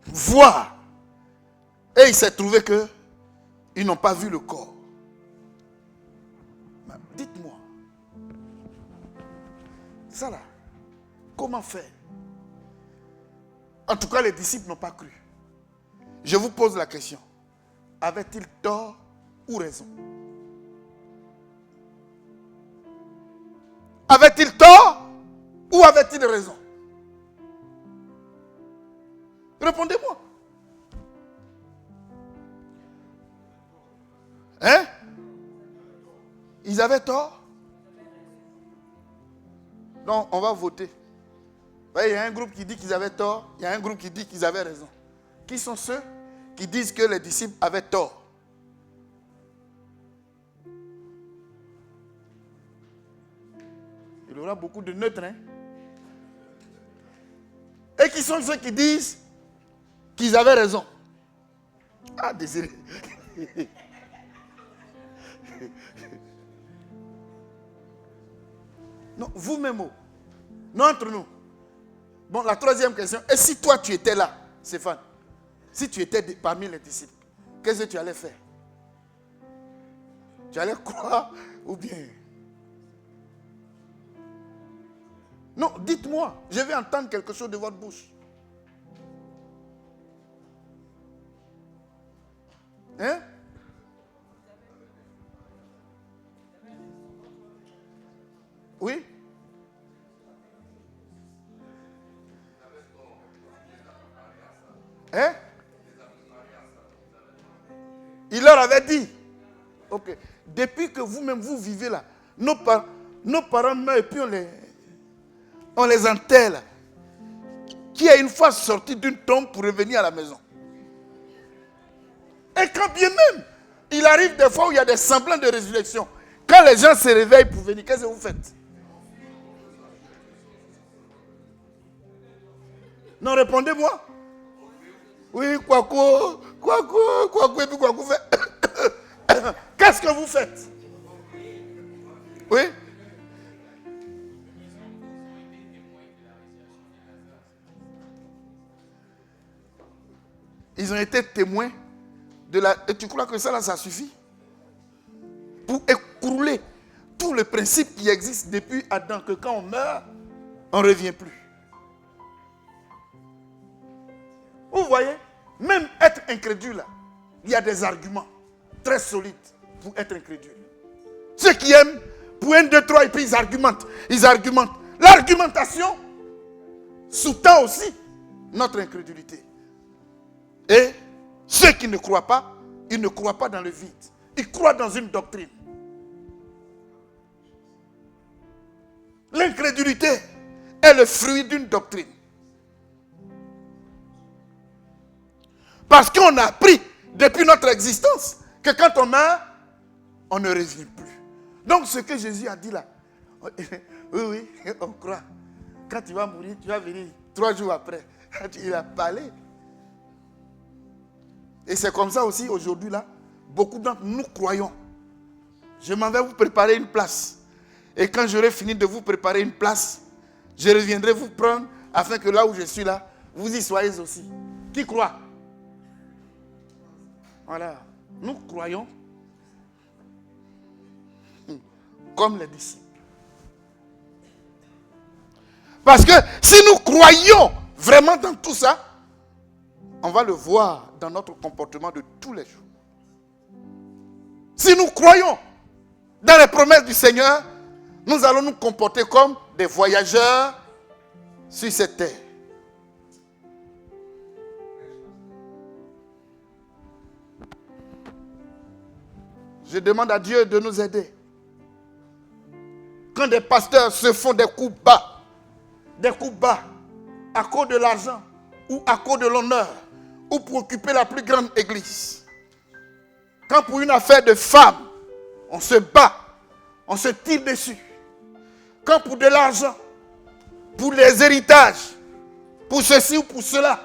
voir. Et il s'est trouvé que ils n'ont pas vu le corps. Mais dites-moi, ça là, comment faire? En tout cas, les disciples n'ont pas cru. Je vous pose la question. Avait-il tort ou raison? Avait-il tort ou avait-il raison? Répondez-moi. Hein? Ils avaient tort? Non, on va voter. Il y a un groupe qui dit qu'ils avaient tort, il y a un groupe qui dit qu'ils avaient raison. Qui sont ceux qui disent que les disciples avaient tort? Il y aura beaucoup de neutres. Hein? Et qui sont ceux qui disent qu'ils avaient raison? Ah, désolé. Non, vous-même, non entre nous. Bon, la troisième question. Et si toi tu étais là, Stéphane, si tu étais parmi les disciples, qu'est-ce que tu allais faire? Tu allais croire ou bien? Non, dites-moi. Je vais entendre quelque chose de votre bouche. Hein? Oui? Hein? Il leur avait dit. Ok. Depuis que vous-même vous vivez là, nos parents meurent et puis on les enterre là. Qui est une fois sorti d'une tombe pour revenir à la maison. Et quand bien même, il arrive des fois où il y a des semblants de résurrection. Quand les gens se réveillent pour venir, qu'est-ce que vous faites? Non, répondez-moi. Oui, quoi, et puis quoi fait. Qu'est-ce que vous faites? Oui? Ils ont été témoins de la... Et tu crois que ça, là, ça suffit? Pour écrouler tout le principe qui existe depuis Adam, que quand on meurt, on ne revient plus. Vous voyez? Même être incrédule, il y a des arguments très solides pour être incrédule. Ceux qui aiment, pour 1, 2, 3, et puis ils argumentent. Ils argumentent. L'argumentation sous-tend aussi notre incrédulité. Et ceux qui ne croient pas, ils ne croient pas dans le vide. Ils croient dans une doctrine. L'incrédulité est le fruit d'une doctrine. Parce qu'on a appris depuis notre existence que quand on meurt, on ne revient plus. Donc ce que Jésus a dit là, oui, on croit. Quand tu vas mourir, tu vas venir 3 jours après. Il a parlé. Et c'est comme ça aussi aujourd'hui là, beaucoup d'entre nous croyons. Je m'en vais vous préparer une place. Et quand j'aurai fini de vous préparer une place, je reviendrai vous prendre afin que là où je suis là, vous y soyez aussi. Qui croit? Voilà. Nous croyons comme les disciples. Parce que si nous croyons vraiment dans tout ça, on va le voir dans notre comportement de tous les jours. Si nous croyons dans les promesses du Seigneur, nous allons nous comporter comme des voyageurs sur cette terre. Je demande à Dieu de nous aider. Quand des pasteurs se font des coups bas, à cause de l'argent, ou à cause de l'honneur, ou pour occuper la plus grande église. Quand pour une affaire de femme, on se bat, on se tire dessus. Quand pour de l'argent, pour les héritages, pour ceci ou pour cela,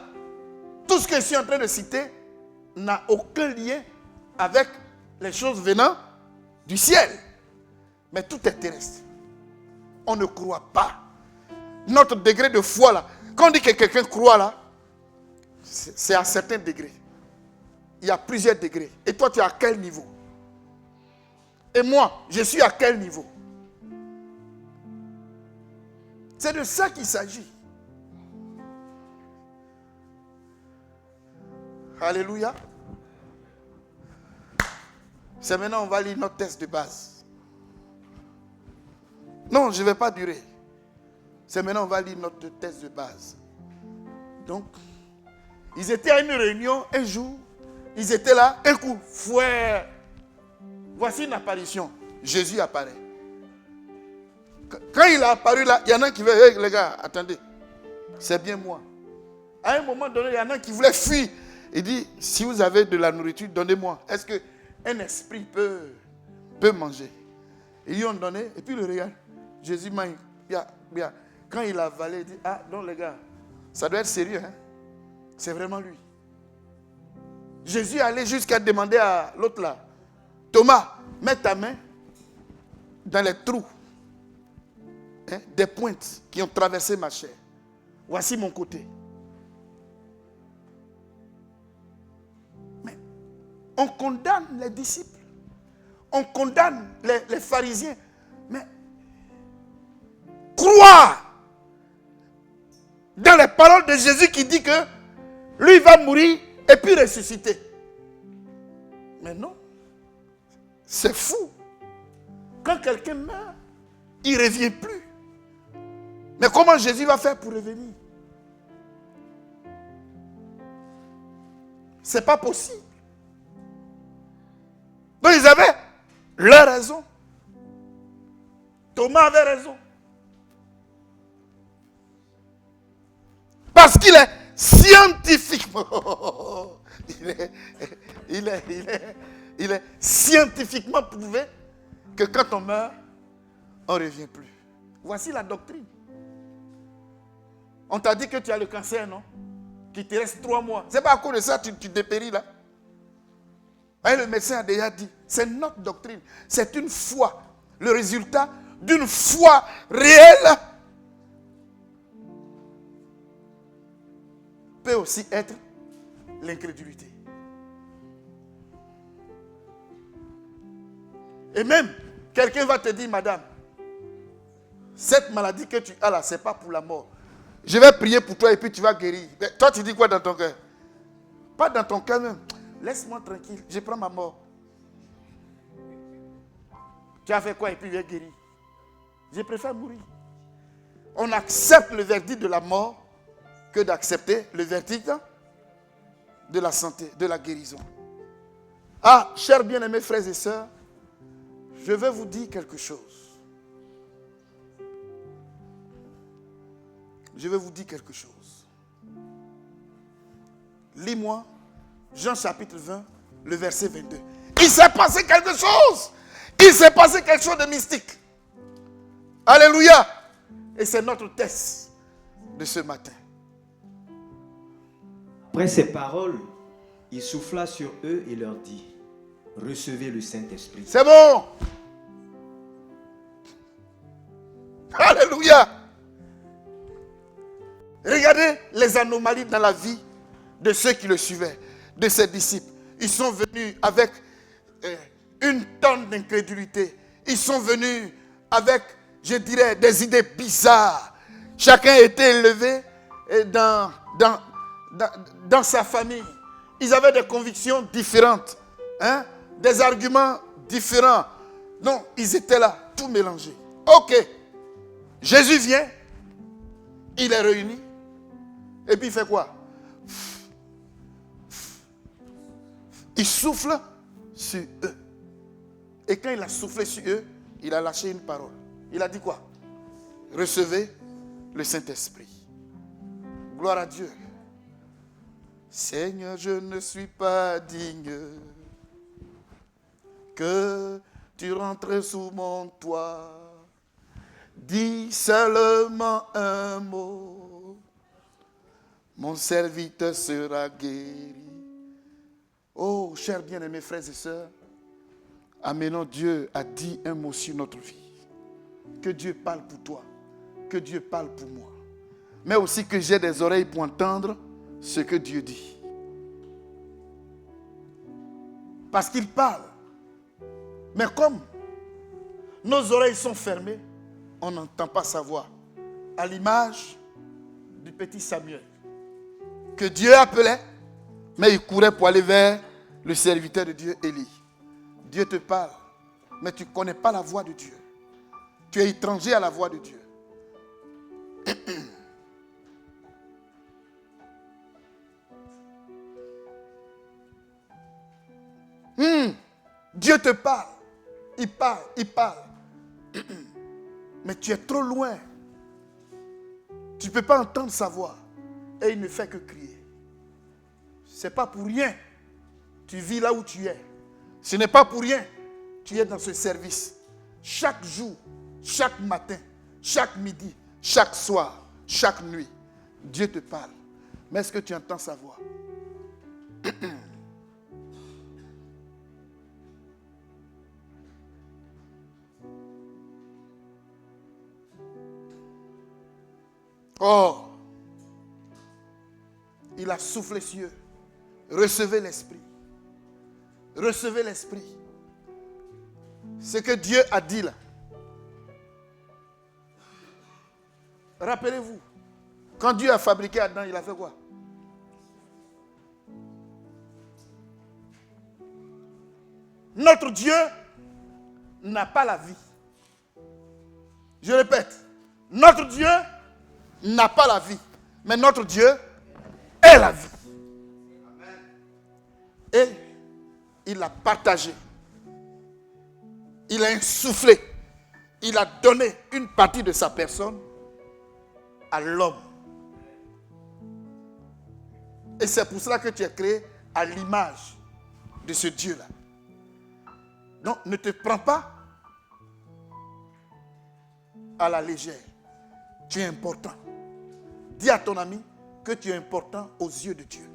tout ce que je suis en train de citer n'a aucun lien avec les choses venant du ciel. Mais tout est terrestre. On ne croit pas. Notre degré de foi là, quand on dit que quelqu'un croit là, c'est à certains degrés. Il y a plusieurs degrés. Et toi, tu es à quel niveau? Et moi, je suis à quel niveau? C'est de ça qu'il s'agit. Alléluia. C'est maintenant on va lire notre test de base. Non, je ne vais pas durer. C'est maintenant on va lire notre test de base. Donc, ils étaient à une réunion un jour. Ils étaient là, un coup, fouet. Voici une apparition. Jésus apparaît. Quand il a apparu là, il y en a qui veulent, hey, les gars, attendez, c'est bien moi. À un moment donné, il y en a qui voulaient fuir. Il dit, si vous avez de la nourriture, donnez-moi. Est-ce qu'un esprit peut manger? Ils lui ont donné, et puis le regarde. Jésus m'a bien. Quand il a avalé, il dit, ah, donc les gars, ça doit être sérieux, hein? C'est vraiment lui. Jésus allait jusqu'à demander à l'autre là, Thomas, mets ta main dans les trous, hein, des pointes qui ont traversé ma chair. Voici mon côté. Mais on condamne les disciples. On condamne les pharisiens. Mais croire dans les paroles de Jésus qui dit que lui va mourir et puis ressusciter. Mais non. C'est fou. Quand quelqu'un meurt, il ne revient plus. Mais comment Jésus va faire pour revenir? Ce n'est pas possible. Donc ils avaient leur raison. Thomas avait raison. Parce qu'il est scientifiquement, il est scientifiquement prouvé que quand on meurt, on ne revient plus. Voici la doctrine. On t'a dit que tu as le cancer, non? Qu'il te reste 3 mois. C'est pas à cause de ça que tu dépéris là. Et le médecin a déjà dit, c'est notre doctrine. C'est une foi. Le résultat d'une foi réelle peut aussi être l'incrédulité. Et même, quelqu'un va te dire, madame, cette maladie que tu as là, ce n'est pas pour la mort. Je vais prier pour toi et puis tu vas guérir. Mais toi, tu dis quoi dans ton cœur? Pas dans ton cœur même. Laisse-moi tranquille, je prends ma mort. Tu as fait quoi et puis il est guéri? Je préfère mourir. On accepte le verdict de la mort que d'accepter le verdict de la santé, de la guérison. Ah, chers bien-aimés frères et sœurs, je vais vous dire quelque chose. Je vais vous dire quelque chose. Lis-moi Jean chapitre 20, le verset 22. Il s'est passé quelque chose. Il s'est passé quelque chose de mystique. Alléluia. Et c'est notre test de ce matin. Après ces paroles, il souffla sur eux et leur dit, recevez le Saint-Esprit. C'est bon. Alléluia. Regardez les anomalies dans la vie de ceux qui le suivaient, de ses disciples. Ils sont venus avec une tonne d'incrédulité. Ils sont venus avec, je dirais, des idées bizarres. Chacun était élevé dans sa famille. Ils avaient des convictions différentes, hein? Des arguments différents. Non, ils étaient là, tout mélangés. Ok. Jésus vient, il les réunit, et puis il fait quoi? Il souffle sur eux. Et quand il a soufflé sur eux, il a lâché une parole. Il a dit quoi? Recevez le Saint-Esprit. Gloire à Dieu. Seigneur, je ne suis pas digne que tu rentres sous mon toit. Dis seulement un mot, mon serviteur sera guéri. Oh, chers bien-aimés frères et sœurs, amenons Dieu à dire un mot sur notre vie. Que Dieu parle pour toi, que Dieu parle pour moi. Mais aussi que j'ai des oreilles pour entendre ce que Dieu dit. Parce qu'il parle. Mais comme nos oreilles sont fermées, on n'entend pas sa voix. À l'image du petit Samuel, que Dieu appelait, mais il courait pour aller vers le serviteur de Dieu, Élie. Dieu te parle, mais tu ne connais pas la voix de Dieu. Tu es étranger à la voix de Dieu. Dieu te parle. Il parle, il parle. Mais tu es trop loin. Tu ne peux pas entendre sa voix. Et il ne fait que crier. Ce n'est pas pour rien. Tu vis là où tu es. Ce n'est pas pour rien. Tu es dans ce service. Chaque jour, chaque matin, chaque midi, chaque soir, chaque nuit. Dieu te parle. Mais est-ce que tu entends sa voix? Oh, il a soufflé sur eux. Recevez l'Esprit. Recevez l'Esprit. Ce que Dieu a dit là. Rappelez-vous, quand Dieu a fabriqué Adam, il a fait quoi? Notre Dieu n'a pas la vie. Je répète, notre Dieu n'a pas la vie, mais notre Dieu est la vie. Et il a partagé, il a insufflé, il a donné une partie de sa personne à l'homme. Et c'est pour cela que tu es créé à l'image de ce Dieu-là. Donc, ne te prends pas à la légère. Tu es important. Dis à ton ami que tu es important aux yeux de Dieu.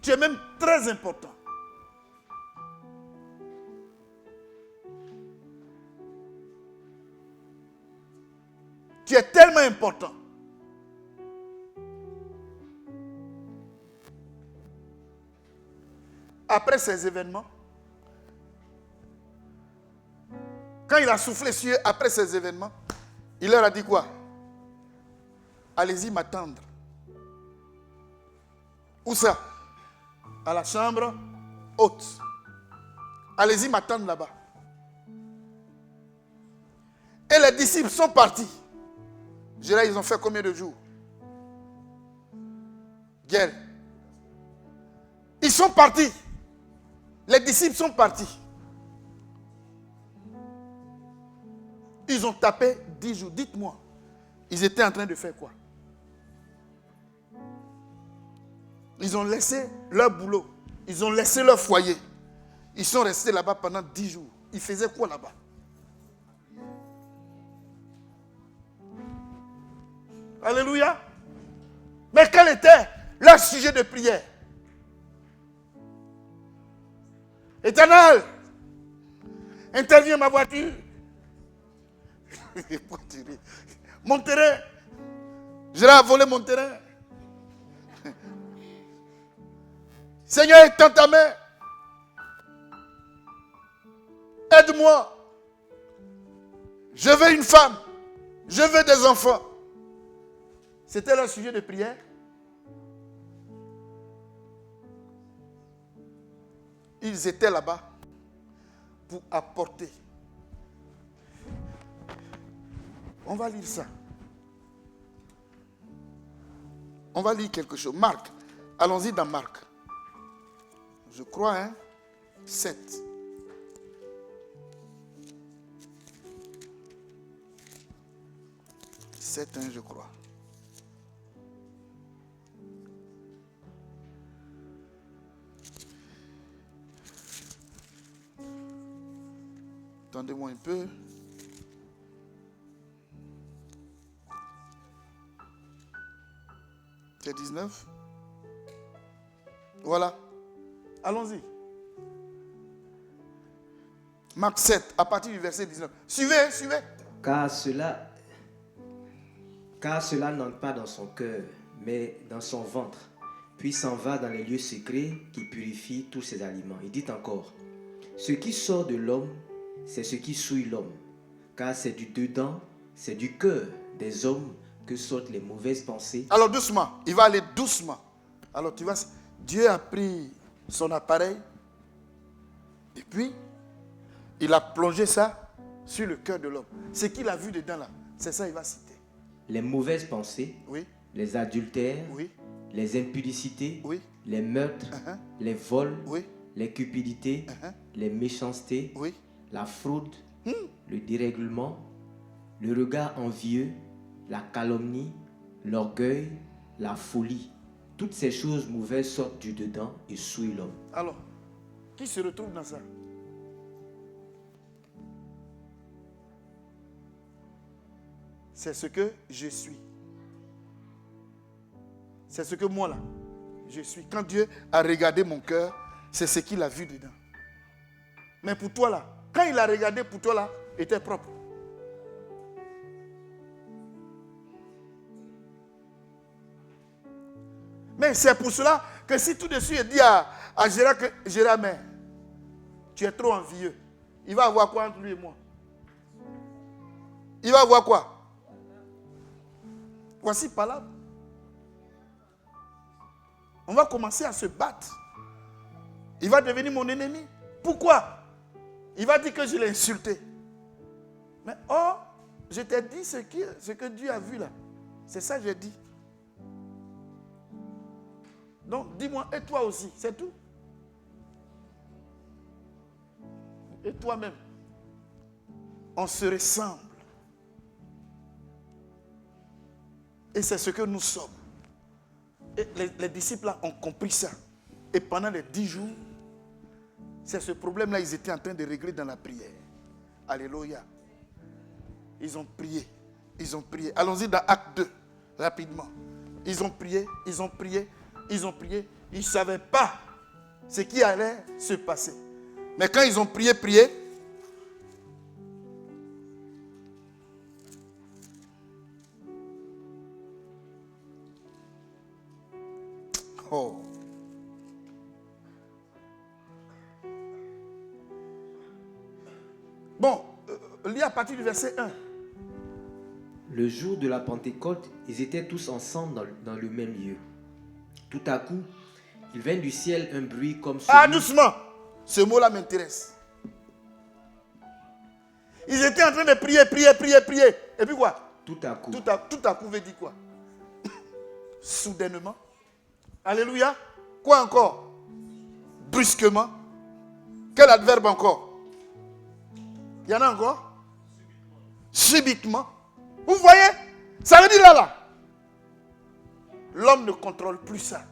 Tu es même très important. Tu es tellement important. Après ces événements, quand il a soufflé sur eux, après ces événements, il leur a dit quoi? Allez-y m'attendre. Où ça? À la chambre haute. Allez-y m'attendre là-bas. Et les disciples sont partis. Je dirais, ils ont fait combien de jours? Guerre. Ils sont partis. Les disciples sont partis. Ils ont tapé 10 jours. Dites-moi, ils étaient en train de faire quoi? Ils ont laissé leur boulot. Ils ont laissé leur foyer. Ils sont restés là-bas pendant 10 jours. Ils faisaient quoi là-bas? Alléluia. Mais quel était leur sujet de prière? Éternel, interviens ma voiture. Mon terrain. Je l'ai volé mon terrain. Seigneur, étends ta main. Aide-moi. Je veux une femme. Je veux des enfants. C'était leur sujet de prière. ils étaient là-bas pour apporter. On va lire ça. On va lire quelque chose. Marc. Allons-y dans Marc. Je crois, 7. Je crois. Attendez-moi un peu. C'est 19. Voilà. Allons-y. Marc 7, à partir du verset 19. Suivez. Car cela n'entre pas dans son cœur, mais dans son ventre, puis s'en va dans les lieux secrets qui purifient tous ses aliments. Il dit encore, ce qui sort de l'homme, c'est ce qui souille l'homme, car c'est du dedans, c'est du cœur des hommes que sortent les mauvaises pensées. Alors doucement, il va aller doucement. Alors tu vois, Dieu a pris son appareil, et puis, il a plongé ça sur le cœur de l'homme. Ce qu'il a vu dedans là, c'est ça qu'il va citer. Les mauvaises pensées, oui, les adultères, oui, les impudicités, oui, les meurtres, les vols, oui, les cupidités, les méchancetés, oui, la fraude, le dérèglement, le regard envieux, la calomnie, l'orgueil, la folie. Toutes ces choses mauvaises sortent du dedans et souillent l'homme. Alors, qui se retrouve dans ça? C'est ce que je suis. C'est ce que moi là, je suis. Quand Dieu a regardé mon cœur, c'est ce qu'il a vu dedans. Mais pour toi là, quand il a regardé pour toi là, il était propre. Mais c'est pour cela que si tout de suite il dit à Gérard que Gérard, mais tu es trop envieux, il va avoir quoi entre lui et moi? Il va avoir quoi? Voici palabre. On va commencer à se battre. Il va devenir mon ennemi. Pourquoi? Il va dire que je l'ai insulté. Mais je t'ai dit ce que Dieu a vu là. C'est ça que j'ai dit. Donc dis-moi, et toi aussi, c'est tout. Et toi-même. On se ressemble. Et c'est ce que nous sommes. Et les disciples là ont compris ça. Et pendant les 10 jours, c'est ce problème-là ils étaient en train de régler dans la prière. Alléluia. Ils ont prié. Allons-y dans Acte 2, rapidement. Ils ont prié. Ils ne savaient pas ce qui allait se passer. Mais quand ils ont prié, oh. Bon, lis à partir du verset 1. Le jour de la Pentecôte, ils étaient tous ensemble dans le même lieu. Tout à coup, il vint du ciel un bruit comme celui... Ah, doucement! Ce mot-là m'intéresse. Ils étaient en train de prier. Et puis quoi? Tout à coup. Tout à coup veut dire quoi? Soudainement. Alléluia. Quoi encore? Brusquement. Quel adverbe encore? Il y en a encore? Subitement. Vous voyez? Ça veut dire là. L'homme ne contrôle plus ça.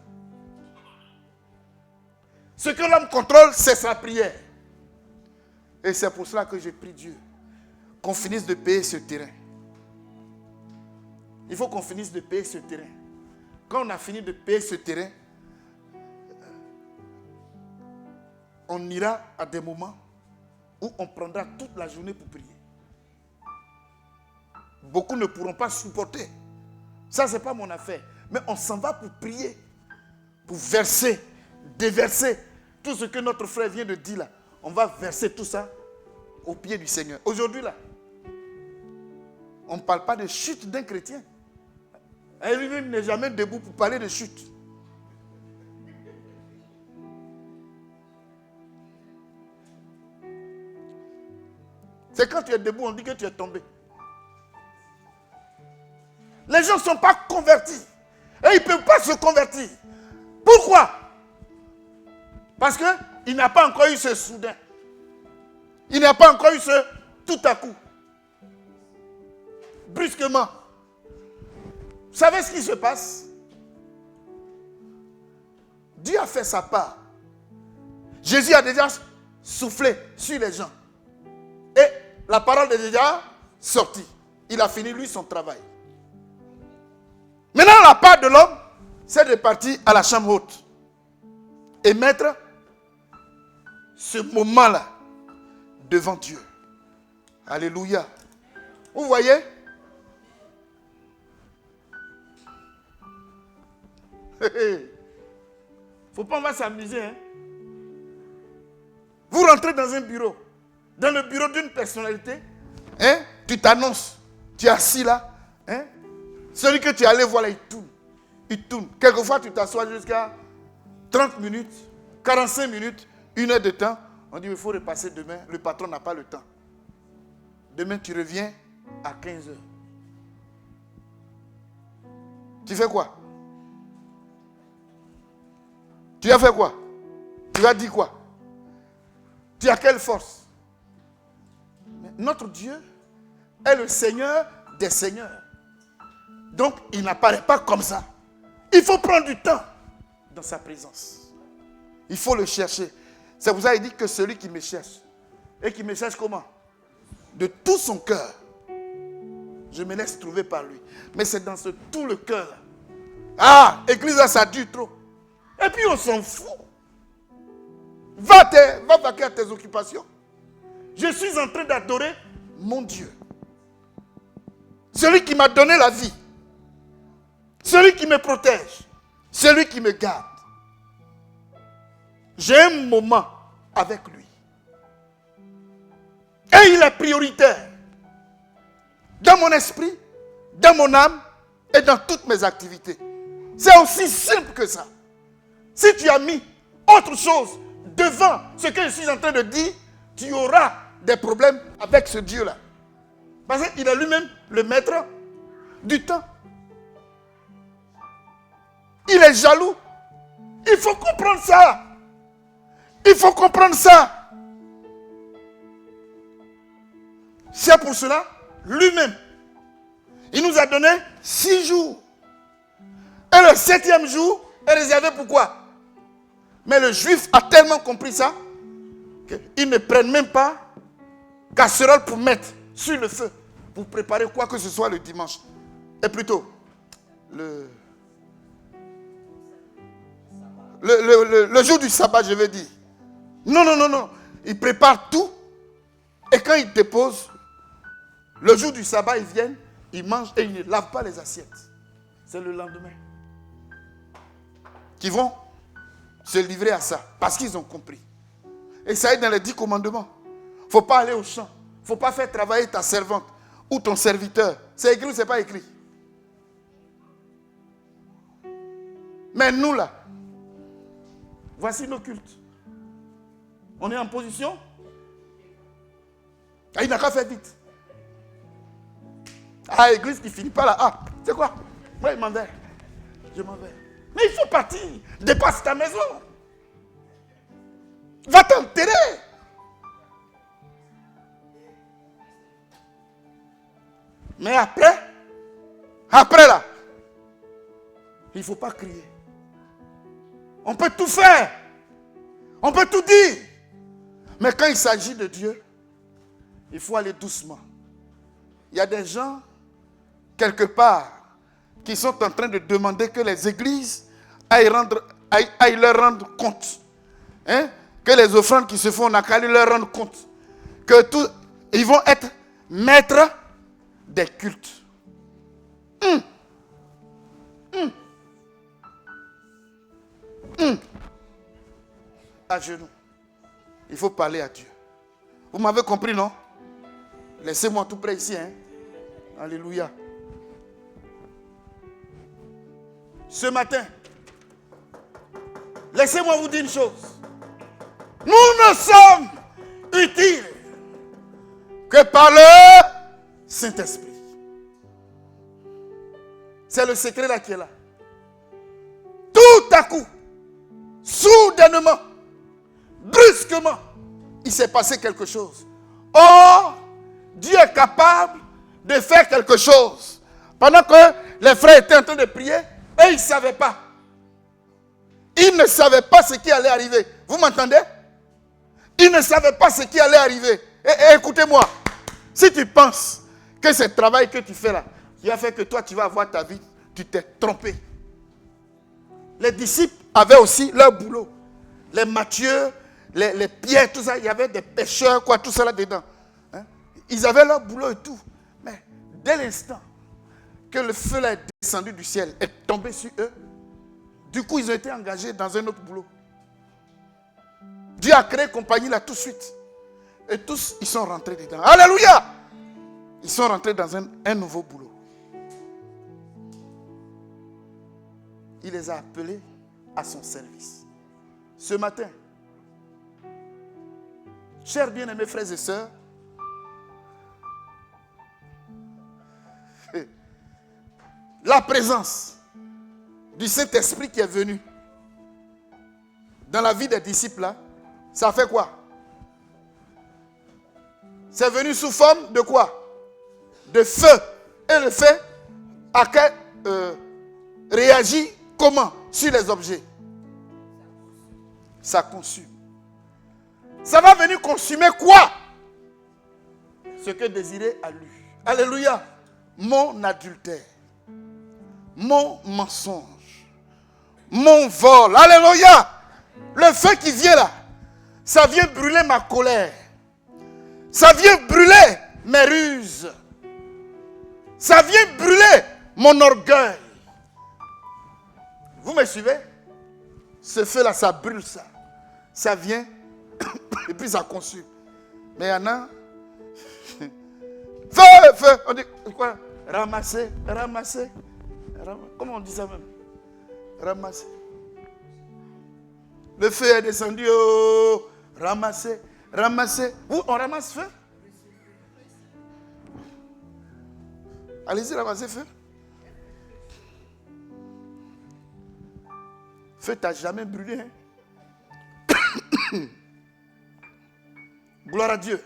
Ce que l'homme contrôle, c'est sa prière. Et c'est pour cela que je prie Dieu qu'on finisse de payer ce terrain. Il faut qu'on finisse de payer ce terrain. Quand on a fini de payer ce terrain, on ira à des moments où on prendra toute la journée pour prier. Beaucoup ne pourront pas supporter. Ça, ce n'est pas mon affaire. Mais on s'en va pour prier, pour verser, déverser tout ce que notre frère vient de dire là. On va verser tout ça au pied du Seigneur. Aujourd'hui là, on ne parle pas de chute d'un chrétien. Et lui-même n'est jamais debout pour parler de chute. C'est quand tu es debout, on dit que tu es tombé. Les gens ne sont pas convertis. Et ils ne peuvent pas se convertir. Pourquoi? Parce qu'il n'a pas encore eu ce soudain. Il n'a pas encore eu ce tout à coup. Brusquement. Vous savez ce qui se passe? Dieu a fait sa part. Jésus a déjà soufflé sur les gens. Et la parole est déjà sortie. Il a fini, lui, son travail. Maintenant, la part de l'homme, c'est de partir à la chambre haute. Et mettre ce moment-là devant Dieu. Alléluia. Vous voyez? Faut pas, on va s'amuser. Hein? Vous rentrez dans un bureau. Dans le bureau d'une personnalité. Hein? Tu t'annonces. Tu es assis là. Hein? Celui que tu es allé voir là, il tourne. Il tourne. Quelquefois, tu t'assois jusqu'à 30 minutes, 45 minutes, 1 heure de temps. On dit, il faut repasser demain. Le patron n'a pas le temps. Demain, tu reviens à 15 heures. Tu fais quoi? Tu as fait quoi? Tu as dit quoi? Tu as quelle force? Mais notre Dieu est le Seigneur des seigneurs. Donc, il n'apparaît pas comme ça. Il faut prendre du temps dans sa présence. Il faut le chercher. C'est pour ça qu'il dit que celui qui me cherche, et qui me cherche comment? De tout son cœur, je me laisse trouver par lui. Mais c'est dans ce tout le cœur là. Ah, église là, ça dure trop. Et puis on s'en fout. Va vaquer à tes occupations. Je suis en train d'adorer mon Dieu. Celui qui m'a donné la vie. Celui qui me protège. Celui qui me garde. J'ai un moment avec lui. Et il est prioritaire. Dans mon esprit, dans mon âme et dans toutes mes activités. C'est aussi simple que ça. Si tu as mis autre chose devant ce que je suis en train de dire, tu auras des problèmes avec ce Dieu-là. Parce qu'il est lui-même le maître du temps. Il est jaloux. Il faut comprendre ça. Il faut comprendre ça. C'est pour cela, lui-même, il nous a donné 6 jours. Et le 7e jour est réservé pour quoi? Mais le juif a tellement compris ça qu'ils ne prennent même pas casserole pour mettre sur le feu, pour préparer quoi que ce soit le dimanche. Et plutôt, le jour du sabbat, je vais dire. Non. Ils préparent tout. Et quand ils déposent, le jour du sabbat, ils viennent, ils mangent et ils ne lavent pas les assiettes. C'est le lendemain qui vont se livrer à ça. Parce qu'ils ont compris. Et ça est dans les 10 commandements. Il ne faut pas aller au champ. Il ne faut pas faire travailler ta servante ou ton serviteur. C'est écrit ou ce n'est pas écrit? Mais nous là, voici nos cultes. On est en position. Ah, il n'a qu'à faire vite. Ah, l'église qui ne finit pas là. Ah, c'est quoi? Moi, je m'en vais. Mais il faut partir. Dépasse ta maison. Va t'enterrer. Mais après là, il ne faut pas crier. On peut tout faire. On peut tout dire. Mais quand il s'agit de Dieu, il faut aller doucement. Il y a des gens, quelque part, qui sont en train de demander que les églises aillent leur rendre compte. Hein? Que les offrandes qui se font, on a qu'à leur rendre compte. Ils vont être maîtres des cultes. À genoux. Il faut parler à Dieu. Vous m'avez compris, non? Laissez-moi tout près ici. Hein? Alléluia. Ce matin, laissez-moi vous dire une chose. Nous ne sommes utiles que par le Saint-Esprit. C'est le secret là qui est là. Tout à coup, soudainement, brusquement, il s'est passé quelque chose. Or, Dieu est capable de faire quelque chose. Pendant que les frères étaient en train de prier, eux, ils ne savaient pas. Ils ne savaient pas ce qui allait arriver. Vous m'entendez? Ils ne savaient pas ce qui allait arriver. Et écoutez-moi, si tu penses que ce travail que tu fais là, qui a fait que toi, tu vas avoir ta vie, tu t'es trompé. Les disciples avaient aussi leur boulot. Les Matthieu, les Pierre, tout ça, il y avait des pêcheurs, quoi, tout ça là-dedans. Hein? Ils avaient leur boulot et tout. Mais dès l'instant que le feu là est descendu du ciel, est tombé sur eux, du coup, ils ont été engagés dans un autre boulot. Dieu a créé compagnie là tout de suite. Et tous, ils sont rentrés dedans. Alléluia! Ils sont rentrés dans un nouveau boulot. Il les a appelés à son service. Ce matin, chers bien-aimés frères et sœurs, la présence du Saint-Esprit qui est venu dans la vie des disciples là, ça fait quoi? C'est venu sous forme de quoi? De feu. Et le feu réagit comment sur les objets? Ça consume. Ça va venir consumer quoi? Ce que Désiré a lu. Alléluia. Mon adultère, mon mensonge, mon vol. Alléluia. Le feu qui vient là, ça vient brûler ma colère. Ça vient brûler mes ruses. Ça vient brûler mon orgueil. Vous me suivez? Ce feu-là, ça brûle ça. Ça vient et puis ça consume. Mais il y en a... Feu! On dit quoi? Ramasser. Comment on dit ça même? Ramasser. Le feu est descendu. Oh, ramasser. Où on ramasse feu? Allez-y, ramasser feu. Feu t'a jamais brûlé. Hein? Gloire à Dieu.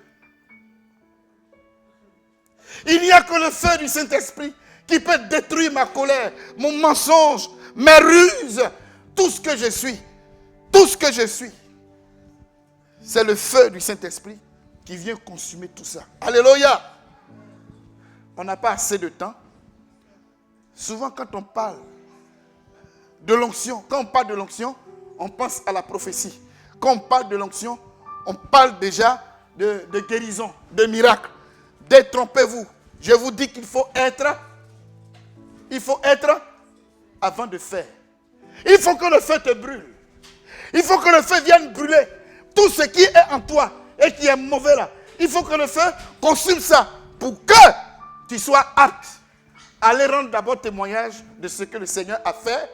Il n'y a que le feu du Saint-Esprit qui peut détruire ma colère, mon mensonge, mes ruses, tout ce que je suis. Tout ce que je suis. C'est le feu du Saint-Esprit qui vient consumer tout ça. Alléluia. On n'a pas assez de temps. Souvent quand on parle de l'onction, on pense à la prophétie. Quand on parle de l'onction, on parle déjà de guérison, de miracle. Détrompez-vous. Je vous dis qu'il faut être avant de faire. Il faut que le feu te brûle. Il faut que le feu vienne brûler tout ce qui est en toi et qui est mauvais là. Il faut que le feu consume ça pour que tu sois apte à aller rendre d'abord témoignage de ce que le Seigneur a fait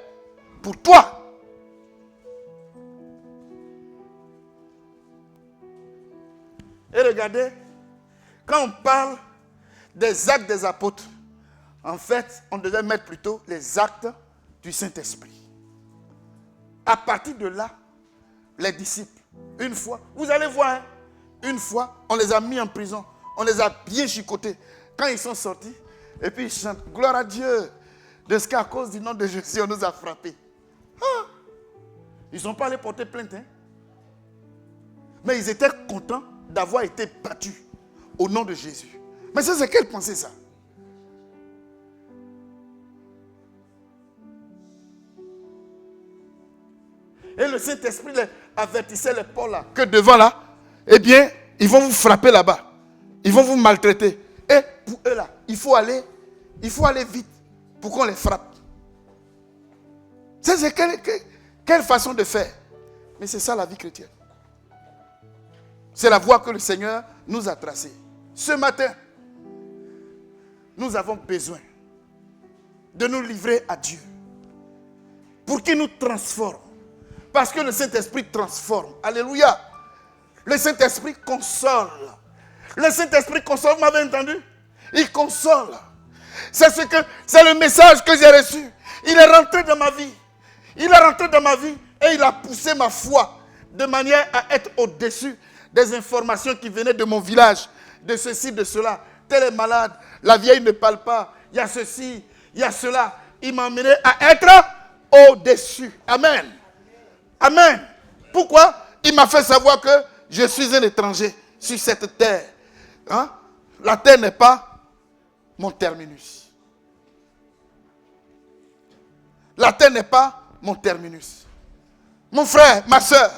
pour toi. Et regardez, quand on parle des actes des apôtres, en fait, on devait mettre plutôt les actes du Saint-Esprit. À partir de là, les disciples, une fois, vous allez voir, hein, une fois, on les a mis en prison, on les a bien chicotés. Quand ils sont sortis, et puis ils chantent, gloire à Dieu, de ce qu'à cause du nom de Jésus, on nous a frappés. Ah, ils ne sont pas allés porter plainte, hein. Mais ils étaient contents d'avoir été battus au nom de Jésus. Mais c'est quelle pensée ça? Et le Saint-Esprit avertissait les Paul là, que devant là, eh bien, ils vont vous frapper là-bas. Ils vont vous maltraiter. Et pour eux là, il faut aller vite pour qu'on les frappe. C'est quelle façon de faire? Mais c'est ça la vie chrétienne. C'est la voie que le Seigneur nous a tracée. Ce matin, nous avons besoin de nous livrer à Dieu pour qu'il nous transforme. Parce que le Saint-Esprit transforme. Alléluia. Le Saint-Esprit console. Le Saint-Esprit console, vous m'avez entendu? Il console. C'est le message que j'ai reçu. Il est rentré dans ma vie. Il est rentré dans ma vie et il a poussé ma foi de manière à être au-dessus des informations qui venaient de mon village, de ceci, de cela. Tel est malade, la vieille ne parle pas, il y a ceci, il y a cela. Il m'a amené à être au-dessus. Amen. Amen. Pourquoi? Il m'a fait savoir que je suis un étranger sur cette terre. Hein? La terre n'est pas mon terminus. La terre n'est pas mon terminus. Mon frère, ma soeur,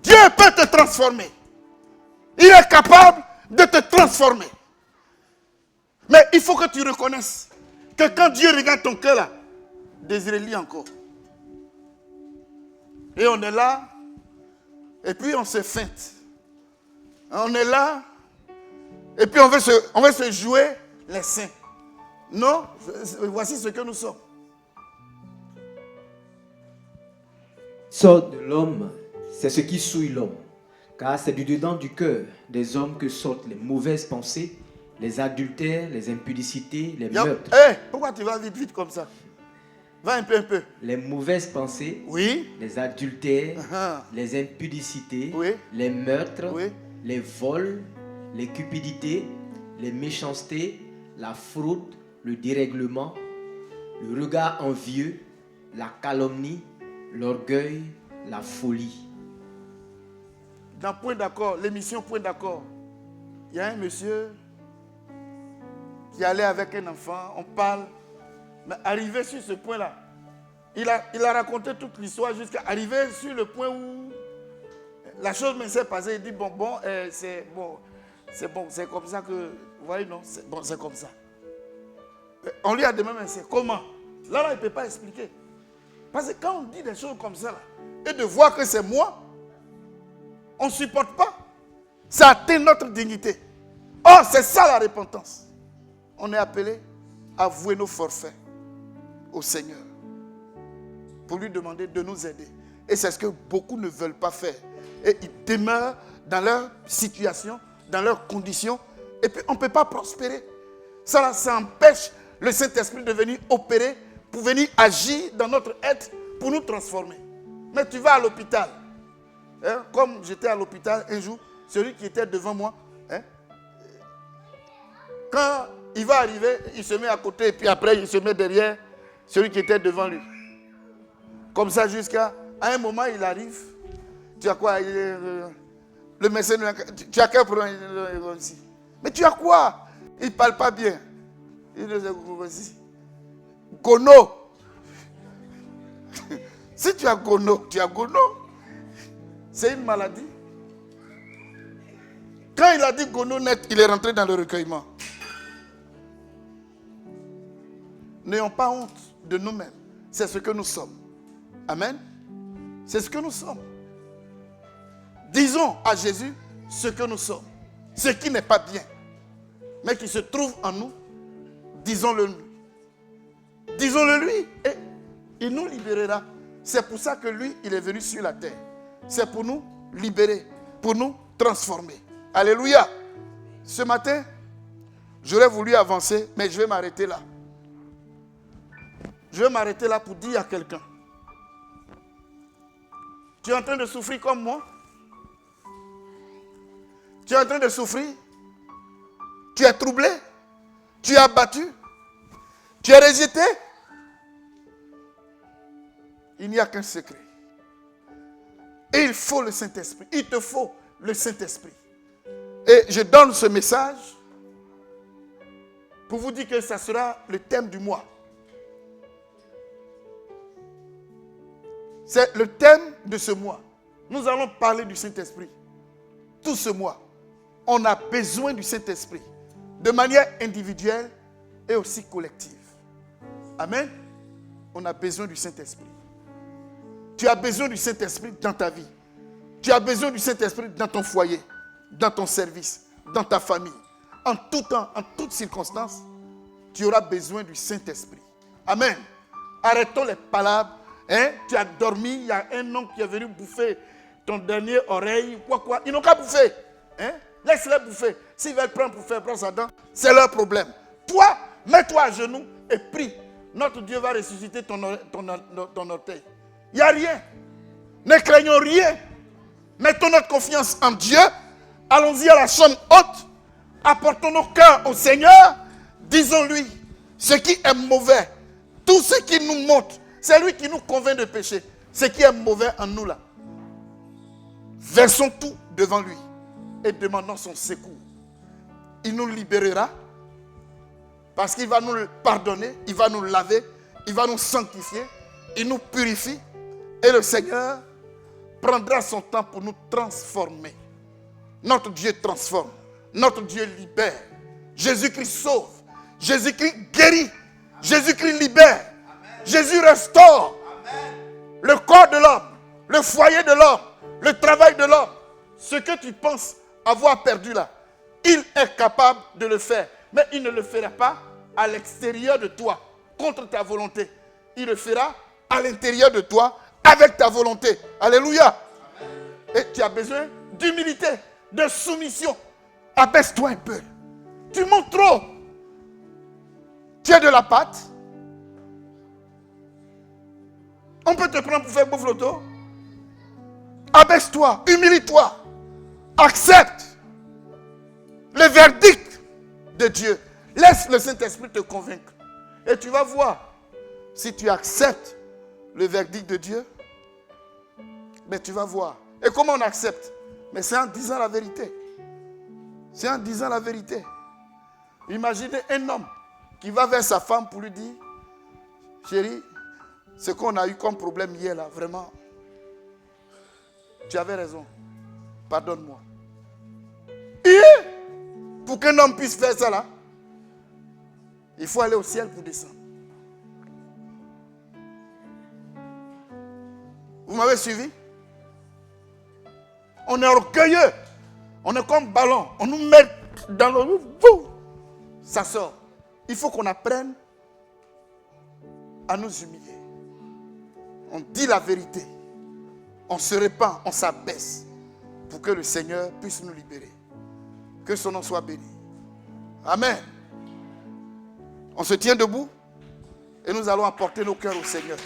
Dieu peut te transformer. Il est capable de te transformer. Mais il faut que tu reconnaisses que quand Dieu regarde ton cœur là, désirez-lui encore. Et on est là, et puis on se feinte. On est là, et puis on veut se jouer les saints. Non, voici ce que nous sommes. Sort de l'homme, c'est ce qui souille l'homme. Car c'est du dedans du cœur des hommes que sortent les mauvaises pensées, les adultères, les impudicités, les meurtres. Pourquoi tu vas vite comme ça? Va un peu. Les mauvaises pensées, oui. Les adultères, les impudicités, oui. Les meurtres, oui. Les vols, les cupidités, les méchancetés, la fraude, le dérèglement, le regard envieux, la calomnie, l'orgueil, la folie. Dans Point d'accord, l'émission Point d'accord, il y a un monsieur qui allait avec un enfant, on parle, mais arrivé sur ce point-là, il a raconté toute l'histoire jusqu'à arriver sur le point où la chose me s'est passée. Il dit c'est comme ça que, vous voyez, non, c'est comme ça. On lui a demandé, mais c'est comment? Là, il ne peut pas expliquer. Parce que quand on dit des choses comme ça, là, et de voir que c'est moi, on ne supporte pas. Ça atteint notre dignité. Or, c'est ça la repentance. On est appelé à avouer nos forfaits au Seigneur pour lui demander de nous aider. Et c'est ce que beaucoup ne veulent pas faire. Et ils demeurent dans leur situation, dans leurs conditions, et puis on ne peut pas prospérer. Ça empêche le Saint-Esprit de venir opérer, pour venir agir dans notre être, pour nous transformer. Mais tu vas à l'hôpital. Comme j'étais à l'hôpital un jour, celui qui était devant moi, quand il va arriver, il se met à côté, et puis après il se met derrière celui qui était devant lui. Comme ça jusqu'à un moment il arrive. Tu as quoi? Le médecin, tu as quel problème ici? Mais tu as quoi? Il ne parle pas bien. Il dit, gono. Si tu as gono, tu as gono. C'est une maladie. Quand il a dit gono net, il est rentré dans le recueillement. N'ayons pas honte de nous-mêmes. C'est ce que nous sommes. Amen. C'est ce que nous sommes. Disons à Jésus ce que nous sommes. Ce qui n'est pas bien, mais qui se trouve en nous. Disons-le lui. Disons-le lui et il nous libérera. C'est pour ça que lui, il est venu sur la terre. C'est pour nous libérer, pour nous transformer. Alléluia. Ce matin, j'aurais voulu avancer, mais je vais m'arrêter là. Je vais m'arrêter là pour dire à quelqu'un. Tu es en train de souffrir comme moi? Tu es en train de souffrir? Tu es troublé? Tu es abattu? Tu es rejeté? Il n'y a qu'un secret. Et il faut le Saint-Esprit. Il te faut le Saint-Esprit. Et je donne ce message pour vous dire que ça sera le thème du mois. C'est le thème de ce mois. Nous allons parler du Saint-Esprit. Tout ce mois, on a besoin du Saint-Esprit. De manière individuelle et aussi collective. Amen. On a besoin du Saint-Esprit. Tu as besoin du Saint-Esprit dans ta vie. Tu as besoin du Saint-Esprit dans ton foyer, dans ton service, dans ta famille. En tout temps, en toutes circonstances, tu auras besoin du Saint-Esprit. Amen. Arrêtons les palabres. Tu as dormi, il y a un homme qui est venu bouffer ton dernier oreille, quoi. Ils n'ont qu'à bouffer. Hein? Laisse-les bouffer. S'ils veulent prendre pour faire brosse à dents, c'est leur problème. Toi, mets-toi à genoux et prie. Notre Dieu va ressusciter ton orteil. Il n'y a rien. Ne craignons rien. Mettons notre confiance en Dieu. Allons-y à la chambre haute. Apportons nos cœurs au Seigneur. Disons-lui ce qui est mauvais. Tout ce qui nous montre. C'est lui qui nous convainc de pécher. Ce qui est mauvais en nous là. Versons tout devant lui. Et demandons son secours. Il nous libérera. Parce qu'il va nous pardonner. Il va nous laver. Il va nous sanctifier. Il nous purifie. Et le Seigneur prendra son temps pour nous transformer. Notre Dieu transforme. Notre Dieu libère. Jésus-Christ sauve. Jésus-Christ guérit. Jésus-Christ libère. Amen. Jésus restaure. Amen. Le corps de l'homme. Le foyer de l'homme. Le travail de l'homme. Ce que tu penses avoir perdu là. Il est capable de le faire. Mais il ne le fera pas à l'extérieur de toi. Contre ta volonté. Il le fera à l'intérieur de toi. Avec ta volonté. Alléluia. Amen. Et tu as besoin d'humilité, de soumission. Abaisse-toi un peu. Tu montes trop. Tu as de la pâte. On peut te prendre pour faire bouffe l'auto. Abaisse-toi, humilie-toi. Accepte le verdict de Dieu. Laisse le Saint-Esprit te convaincre. Et tu vas voir si tu acceptes le verdict de Dieu. Mais tu vas voir. Et comment on accepte? Mais c'est en disant la vérité. C'est en disant la vérité. Imaginez un homme qui va vers sa femme pour lui dire, chérie, ce qu'on a eu comme problème hier là, vraiment, tu avais raison. Pardonne-moi. Et pour qu'un homme puisse faire ça là, il faut aller au ciel pour descendre. Vous m'avez suivi? On est orgueilleux. On est comme ballon. On nous met dans le... Ça sort. Il faut qu'on apprenne à nous humilier. On dit la vérité. On se répand, on s'abaisse pour que le Seigneur puisse nous libérer. Que son nom soit béni. Amen. On se tient debout et nous allons apporter nos cœurs au Seigneur.